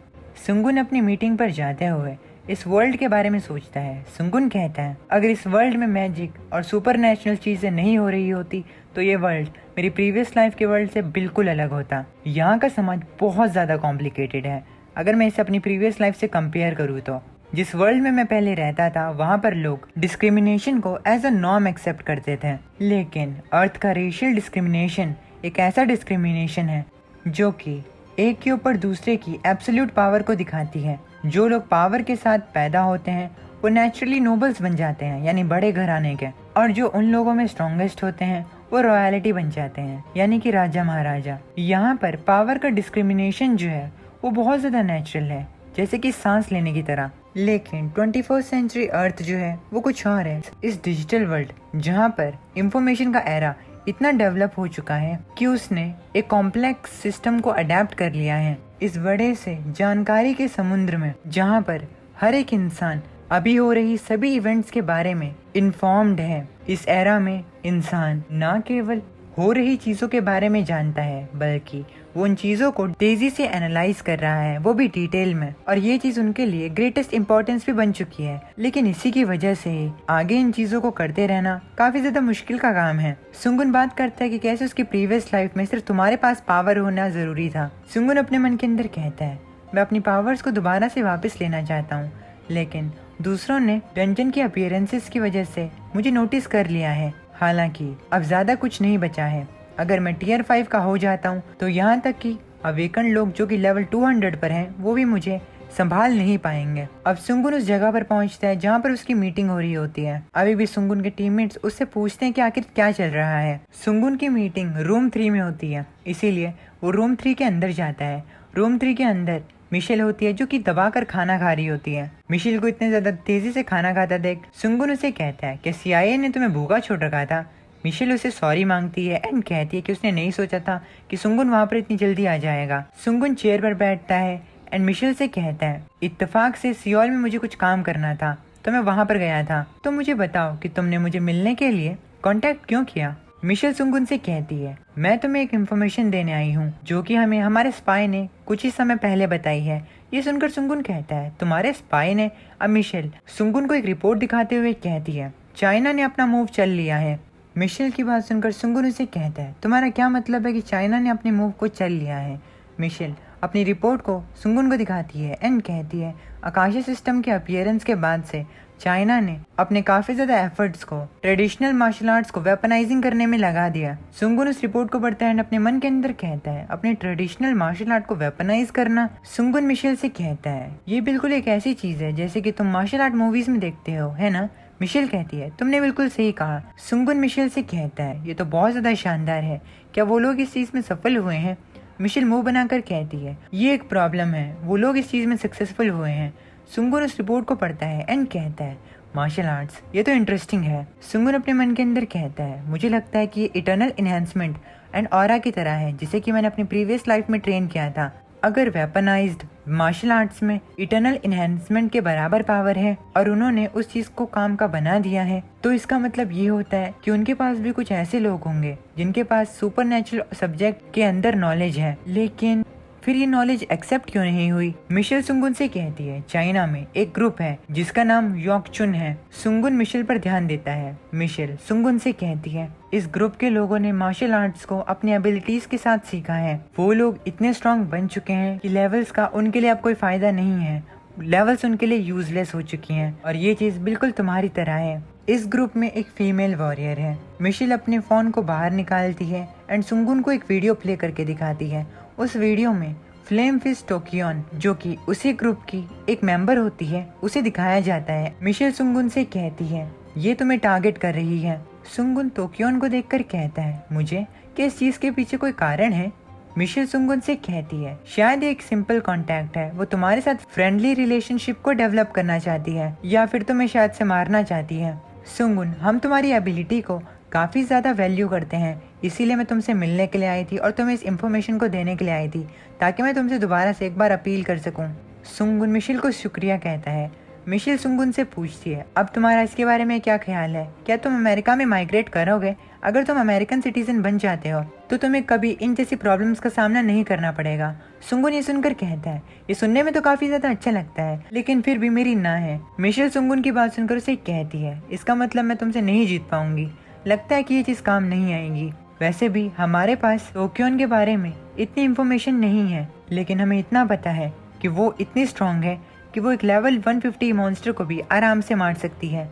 सुंगुन अपनी मीटिंग पर जाते हुए इस वर्ल्ड के बारे में सोचता है। सुंगुन कहता है, अगर इस वर्ल्ड में मैजिक और सुपर नेचुरल चीजें नहीं हो रही होती तो ये वर्ल्ड मेरी प्रीवियस लाइफ के वर्ल्ड से बिल्कुल अलग होता। यहाँ का समाज बहुत ज्यादा कॉम्प्लिकेटेड है। अगर मैं इसे अपनी प्रीवियस लाइफ से कंपेयर करूँ तो जिस वर्ल्ड में मैं पहले रहता था वहाँ पर लोग डिस्क्रिमिनेशन को एज अ नॉर्म एक्सेप्ट करते थे, लेकिन अर्थ का रेशियल डिस्क्रिमिनेशन एक ऐसा डिस्क्रिमिनेशन है जो कि एक के ऊपर दूसरे की एब्सोल्यूट पावर को दिखाती है। जो लोग पावर के साथ पैदा होते हैं वो नेचुरली नोबल्स बन जाते हैं, यानी बड़े घराने के, और जो उन लोगों में स्ट्रॉन्गेस्ट होते हैं वो रॉयलिटी बन जाते हैं, यानी कि राजा महाराजा। यहाँ पर पावर का डिस्क्रिमिनेशन जो है वो बहुत ज्यादा नेचुरल है, जैसे कि सांस लेने की तरह। लेकिन 21st सेंचुरी अर्थ जो है वो कुछ और है। इस डिजिटल वर्ल्ड जहाँ पर इंफॉर्मेशन का एरा इतना डेवलप हो चुका है कि उसने एक कॉम्प्लेक्स सिस्टम को अडेप्ट कर लिया है इस बड़े से जानकारी के समुद्र में, जहाँ पर हर एक इंसान अभी हो रही सभी इवेंट्स के बारे में इन्फॉर्म्ड है। इस एरा में इंसान न केवल हो रही चीज़ों के बारे में जानता है बल्कि वो उन चीज़ों को तेजी से एनालाइज कर रहा है, वो भी डिटेल में, और ये चीज़ उनके लिए ग्रेटेस्ट इंपॉर्टेंस भी बन चुकी है। लेकिन इसी की वजह से ही आगे इन चीज़ों को करते रहना काफ़ी ज़्यादा मुश्किल का काम है। सुंगुन बात करता है कि कैसे उसकी प्रीवियस लाइफ में सिर्फ तुम्हारे पास पावर होना ज़रूरी था। सुंगुन अपने मन के अंदर कहता है, मैं अपनी पावर्स को दोबारा से वापस लेना चाहता हूँ, लेकिन दूसरों ने डंजन की अपीयरेंसेस की वजह से मुझे नोटिस कर लिया है। हालांकि अब ज़्यादा कुछ नहीं बचा है। अगर मैं टियर 5 का हो जाता हूँ तो यहाँ तक कि अवेकन लोग जो कि लेवल 200 पर हैं वो भी मुझे संभाल नहीं पाएंगे। अब सुंगुन उस जगह पर पहुँचता है जहाँ पर उसकी मीटिंग हो रही होती है। अभी भी सुंगुन के टीममेट्स उससे पूछते हैं कि आखिर क्या चल रहा है। सुंगुन की मीटिंग रूम 3 में होती है, इसीलिए वो रूम 3 के अंदर जाता है। रूम 3 के अंदर मिशेल होती है जो कि दबाकर खाना खा रही होती है। मिशेल को इतने ज्यादा तेजी से खाना खाता देख सुंगुन उसे कहता है कि CIA ने तुम्हें भूखा छोड़ रखा था। मिशेल उसे सॉरी मांगती है एंड कहती है कि उसने नहीं सोचा था कि सुंगुन वहाँ पर इतनी जल्दी आ जाएगा। सुंगुन चेयर पर बैठता है एंड मिशेल से कहता है, इत्तेफाक से सियोल में मुझे कुछ काम करना था तो मैं वहाँ पर गया था। तो मुझे बताओ कि तुमने मुझे मिलने के लिए कॉन्टेक्ट क्यों किया। मिशेल सुंगुन से कहती है, मैं तुम्हें एक इन्फॉर्मेशन देने आई हूँ जो कि हमें हमारे स्पाई ने कुछ ही समय पहले बताई है। ये सुनकर सुंगुन कहता है, तुम्हारे स्पाई ने। अब मिशेल सुंगुन को एक रिपोर्ट दिखाते हुए कहती है, चाइना ने अपना मूव चल लिया है। मिशेल की बात सुनकर सुंगुन उसे कहता है, तुम्हारा क्या मतलब है कि चाइना ने अपने मूव को चल लिया है। मिशेल अपनी रिपोर्ट को सुंगुन को दिखाती है एंड कहती है, आकाशीय सिस्टम के अपीयरेंस के बाद से चाइना ने अपने काफी ज्यादा एफर्ट्स को ट्रेडिशनल मार्शल आर्ट्स को वेपनाइजिंग करने में लगा दिया। सुंगुन उस रिपोर्ट को पढ़ता है और अपने मन के अंदर कहता है, अपने ट्रेडिशनल मार्शल आर्ट को वेपनाइज करना। सुंगुन मिशेल से कहता है, ये बिल्कुल एक ऐसी चीज है जैसे कि तुम मार्शल आर्ट मूवीज में देखते हो, है ना। मिशेल कहती है, तुमने बिल्कुल सही कहा। सुंगुन मिशेल से कहता है, ये तो बहुत ज्यादा शानदार है, क्या वो लोग इस चीज में सफल हुए हैं। मिशेल मुंह बनाकर कहती है, ये एक प्रॉब्लम है, वो लोग इस चीज में सक्सेसफुल हुए हैं। सुंगुन उस रिपोर्ट को पढ़ता है एंड कहता है, मार्शल आर्ट्स, ये तो इंटरेस्टिंग है। सुंगुन अपने मन के अंदर कहता है, मुझे लगता है कि ये इटर्नल एनहांसमेंट एंड ऑरा की तरह है जिसे कि मैंने अपनी प्रीवियस लाइफ में ट्रेन किया था। अगर वेपनाइज्ड मार्शल आर्ट्स में इटर्नल एनहांसमेंट के बराबर पावर है और उन्होंने उस चीज को काम का बना दिया है, तो इसका मतलब ये होता है कि उनके पास भी कुछ ऐसे लोग होंगे जिनके पास सुपरनेचुरल सब्जेक्ट के अंदर नॉलेज है। लेकिन फिर ये नॉलेज एक्सेप्ट क्यों नहीं हुई। मिशेल सुंगुन से कहती है, चाइना में एक ग्रुप है जिसका नाम योकचुन है। सुंगुन मिशेल पर ध्यान देता है। मिशेल सुंगुन से कहती है, इस ग्रुप के लोगों ने मार्शल आर्ट्स को अपनी एबिलिटीज के साथ सीखा है। वो लोग इतने स्ट्रॉन्ग बन चुके हैं कि लेवल्स का उनके लिए अब कोई फायदा नहीं है। लेवल्स उनके लिए यूजलेस हो चुकी हैं और ये चीज बिल्कुल तुम्हारी तरह है। इस ग्रुप में एक फीमेल वॉरियर है। मिशेल अपने फोन को बाहर निकालती है एंड सुंगुन को एक वीडियो प्ले करके दिखाती है। उस वीडियो में फ्लेम फिस्ट टोक्योन, जो कि उसी ग्रुप की एक मेंबर होती है, उसे दिखाया जाता है। मिशेल सुंगुन से कहती है, ये तुम्हें टारगेट कर रही है। सुंगुन टोक्योन को देखकर कहता है, मुझे कि इस चीज के पीछे कोई कारण है। मिशेल सुंगुन से कहती है, शायद एक सिंपल कांटेक्ट है, वो तुम्हारे साथ फ्रेंडली रिलेशनशिप को डेवलप करना चाहती है या फिर तुम्हें शायद से मारना चाहती है। सुंगुन, हम तुम्हारी एबिलिटी को काफी ज्यादा वैल्यू करते हैं, इसीलिए मैं तुमसे मिलने के लिए आई थी और तुम्हें इस इन्फॉर्मेशन को देने के लिए आई थी ताकि मैं तुमसे दोबारा से एक बार अपील कर सकूं। सुंगुन मिशेल को शुक्रिया कहता है। मिशेल सुंगुन से पूछती है, अब तुम्हारा इसके बारे में क्या ख्याल है, क्या तुम अमेरिका में माइग्रेट करोगे। अगर तुम अमेरिकन सिटीजन बन जाते हो तो तुम्हें कभी इन जैसी प्रॉब्लम्स का सामना नहीं करना पड़ेगा। सुंगुन ये सुनकर कहता है, ये सुनने में तो काफी ज्यादा अच्छा लगता है, लेकिन फिर भी मेरी ना है। मिशेल सुंगुन की बात सुनकर उसे कहती है, इसका मतलब मैं तुमसे नहीं जीत पाऊंगी, लगता है कि ये चीज काम नहीं आएगी। वैसे भी हमारे पास टोक्योन के बारे में इतनी इन्फॉर्मेशन नहीं है, लेकिन हमें इतना पता है कि वो इतनी स्ट्रांग है कि वो एक लेवल 150 मॉन्स्टर को भी आराम से मार सकती है।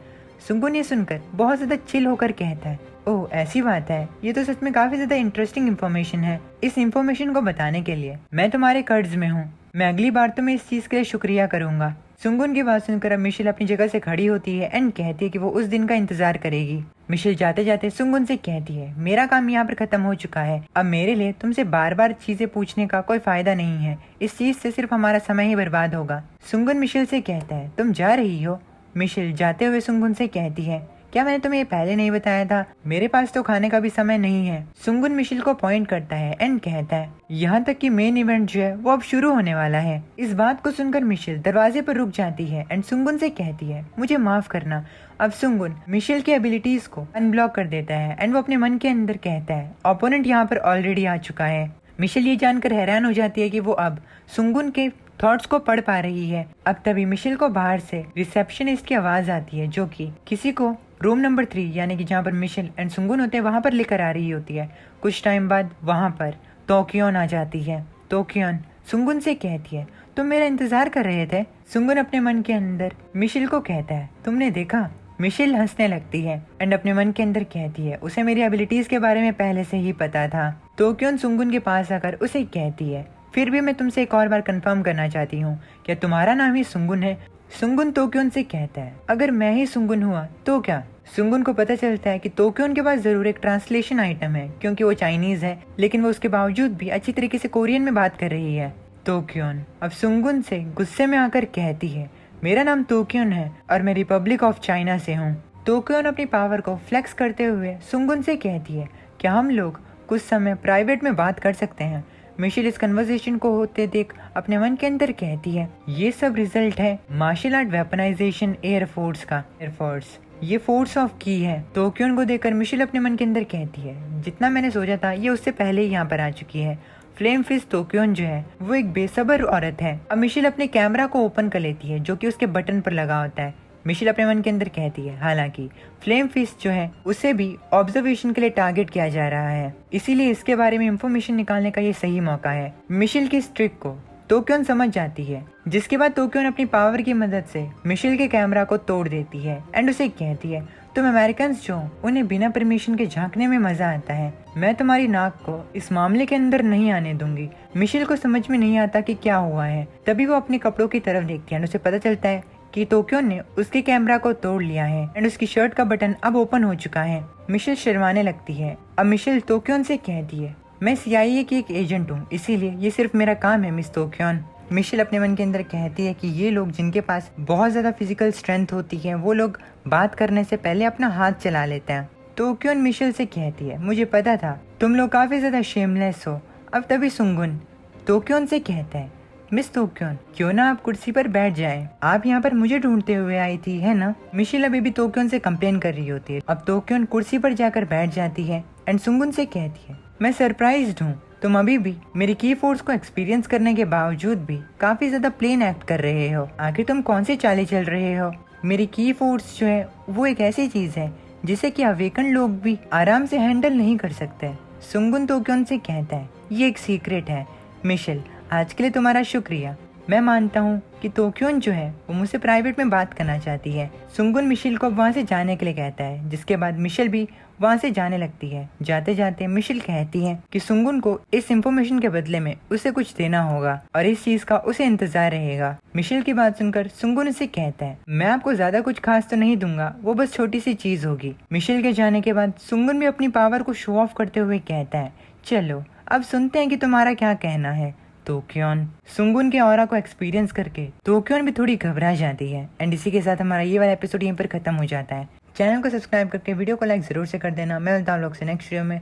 सुंगुन ये सुनकर बहुत ज्यादा चिल होकर कहता है, ओह ऐसी बात है, ये तो सच में काफी ज्यादा इंटरेस्टिंग इन्फॉर्मेशन है। इस इन्फॉर्मेशन को बताने के लिए मैं तुम्हारे कर्ज में हूँ, मैं अगली बार तुम्हें इस चीज के लिए शुक्रिया करूंगा। सुंगुन की बात सुनकर अब मिशेल अपनी जगह से खड़ी होती है एंड कहती है कि वो उस दिन का इंतजार करेगी। मिशेल जाते जाते सुंगुन से कहती है, मेरा काम यहाँ पर खत्म हो चुका है, अब मेरे लिए तुमसे बार बार चीजें पूछने का कोई फायदा नहीं है, इस चीज से सिर्फ हमारा समय ही बर्बाद होगा। सुंगुन मिशेल से कहता है, तुम जा रही हो? मिशेल जाते हुए सुंगुन से कहती है, क्या मैंने तुम्हें ये पहले नहीं बताया था? मेरे पास तो खाने का भी समय नहीं है। सुंगुन मिशेल को पॉइंट करता है एंड कहता है, यहाँ तक कि मेन इवेंट जो है वो अब शुरू होने वाला है। इस बात को सुनकर मिशेल दरवाजे पर रुक जाती है एंड सुंगुन से कहती है, मुझे माफ करना। अब सुंगुन मिशेल की एबिलिटीज को अनब्लॉक कर देता है एंड वो अपने मन के अंदर कहता है, ओपोनेंट यहाँ पर ऑलरेडी आ चुका है। मिशेल ये जानकर हैरान हो जाती है कि वो अब सुंगुन के थॉट्स को पढ़ पा रही है। अब तभी मिशेल को बाहर से रिसेप्शनिस्ट की आवाज आती है जो कि किसी को रूम नंबर 3 यानी कि जहाँ पर मिशेल एंड सुंगुन होते हैं वहाँ पर लेकर आ रही होती है। कुछ टाइम बाद वहाँ पर तोक्योन आ जाती है। तोक्योन सुंगुन से कहती है, तुम मेरा इंतजार कर रहे थे? सुंगुन अपने मन के अंदर मिशेल को कहता है, तुमने देखा? मिशेल हंसने लगती है एंड अपने मन के अंदर कहती है, उसे मेरी एबिलिटीज के बारे में पहले से ही पता था। तोक्योन सुंगुन के पास आकर उसे कहती है, फिर भी मैं तुमसे एक और बार कंफर्म करना चाहती हूँ, क्या तुम्हारा नाम ही सुंगुन है? सुंगुन तोक्योन से कहता है, अगर मैं ही सुंगुन हुआ तो क्या? सुंगुन को पता चलता है कि तोक्योन के पास जरूर एक ट्रांसलेशन आइटम है क्योंकि वो चाइनीज है, लेकिन वो उसके बावजूद भी अच्छी तरीके से कोरियन में बात कर रही है। तोक्योन अब सुंगुन से गुस्से में आकर कहती है, मेरा नाम तोक्योन है और मैं रिपब्लिक ऑफ चाइना से हूँ। तोक्योन अपनी पावर को फ्लेक्स करते हुए सुंगुन से कहती है, क्या हम लोग कुछ समय प्राइवेट में बात कर सकते हैं? मिशेल इस कन्वर्सेशन को होते देख अपने मन के अंदर कहती है, ये सब रिजल्ट है मार्शल आर्ट वेपनाइजेशन एयरफोर्स का। एयरफोर्स ये फोर्स ऑफ की है। तोक्योन को देखकर मिशेल अपने मन के अंदर कहती है, जितना मैंने सोचा था ये उससे पहले ही यहाँ पर आ चुकी है। फ्लेम फिस्ट तोक्योन जो है वो एक बेसब्र औरत है। अब मिशेल अपने कैमरा को ओपन कर लेती है जो कि उसके बटन पर लगा होता है। मिशेल अपने मन के अंदर कहती है, हालांकि फ्लेम फिस्ट जो है उसे भी ऑब्जर्वेशन के लिए टारगेट किया जा रहा है, इसीलिए इसके बारे में इंफॉर्मेशन निकालने का ये सही मौका है। मिशेल की इस ट्रिक को तोक्योन समझ जाती है, जिसके बाद तोक्योन अपनी पावर की मदद से मिशेल के कैमरा को तोड़ देती है एंड उसे कहती है, तुम अमेरिकन्स जो उन्हें बिना परमिशन के झांकने में मजा आता है, मैं तुम्हारी नाक को इस मामले के अंदर नहीं आने दूंगी। मिशेल को समझ में नहीं आता कि क्या हुआ है। तभी वो अपने कपड़ों की तरफ देखती है एंड उसे पता चलता है कि तोक्योन ने उसके कैमरा को तोड़ लिया है एंड उसकी शर्ट का बटन अब ओपन हो चुका है। मिशेल शर्माने लगती है। अब मिशेल तोक्योन से कहती है, मैं CIA की एक एजेंट हूँ, इसीलिए ये सिर्फ मेरा काम है मिस तोक्योन। मिशेल अपने मन के अंदर कहती है कि ये लोग जिनके पास बहुत ज्यादा फिजिकल स्ट्रेंथ होती है वो लोग बात करने से पहले अपना हाथ चला लेते हैं। तोक्योन मिशेल से कहती है, मुझे पता था तुम लोग काफी ज्यादा शेमलेस हो। अब तभी सुंगुन तोक्योन से कहता है, मिस तोक्योन क्यों ना आप कुर्सी पर बैठ जाएं? आप यहाँ पर मुझे ढूंढते हुए आई थी है ना? मिशेल अभी भी तोक्योन से कंप्लेन कर रही होती है। अब तोक्योन कुर्सी पर जाकर बैठ जाती है एंड सुंगुन से कहती है, मैं सरप्राइज्ड हूँ, तुम अभी भी मेरी की फोर्स को एक्सपीरियंस करने के बावजूद भी काफी ज्यादा प्लेन एक्ट कर रहे हो। आखिर तुम कौन सी चालें चल रहे हो? मेरी की फोर्स जो है वो एक ऐसी चीज है जिसे कि अवेकन लोग भी आराम से हैंडल नहीं कर सकते। सुंगुन तोक्योन से कहता है, ये एक सीक्रेट है। मिशेल आज के लिए तुम्हारा शुक्रिया। मैं मानता हूँ कि तोक्योन जो है वो मुझसे प्राइवेट में बात करना चाहती है। सुंगुन मिशेल को वहाँ से जाने के लिए कहता है, जिसके बाद मिशेल भी वहाँ से जाने लगती है। जाते जाते मिशेल कहती है कि सुंगुन को इस इंफॉर्मेशन के बदले में उसे कुछ देना होगा और इस चीज का उसे इंतजार रहेगा। मिशेल की बात सुनकर सुंगुन उसे कहता है, मैं आपको ज्यादा कुछ खास तो नहीं दूंगा, वो बस छोटी सी चीज होगी। मिशेल के जाने के बाद सुंगुन भी अपनी पावर को शो ऑफ करते हुए कहता है, चलो अब सुनते हैं कि तुम्हारा क्या कहना है। तोक्योन सुंगुन के ऑरा को एक्सपीरियंस करके तोक्योन भी थोड़ी घबरा जाती है एंड इसी के साथ हमारा ये वाला एपिसोड यहीं पर खत्म हो जाता है। चैनल को सब्सक्राइब करके वीडियो को लाइक जरूर से कर देना। मैं मिलता हूँ लोग से नेक्स्ट वीडियो में।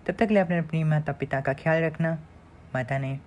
तब तक के लिए अपने अपनी माता पिता का ख्याल रखना। माता ने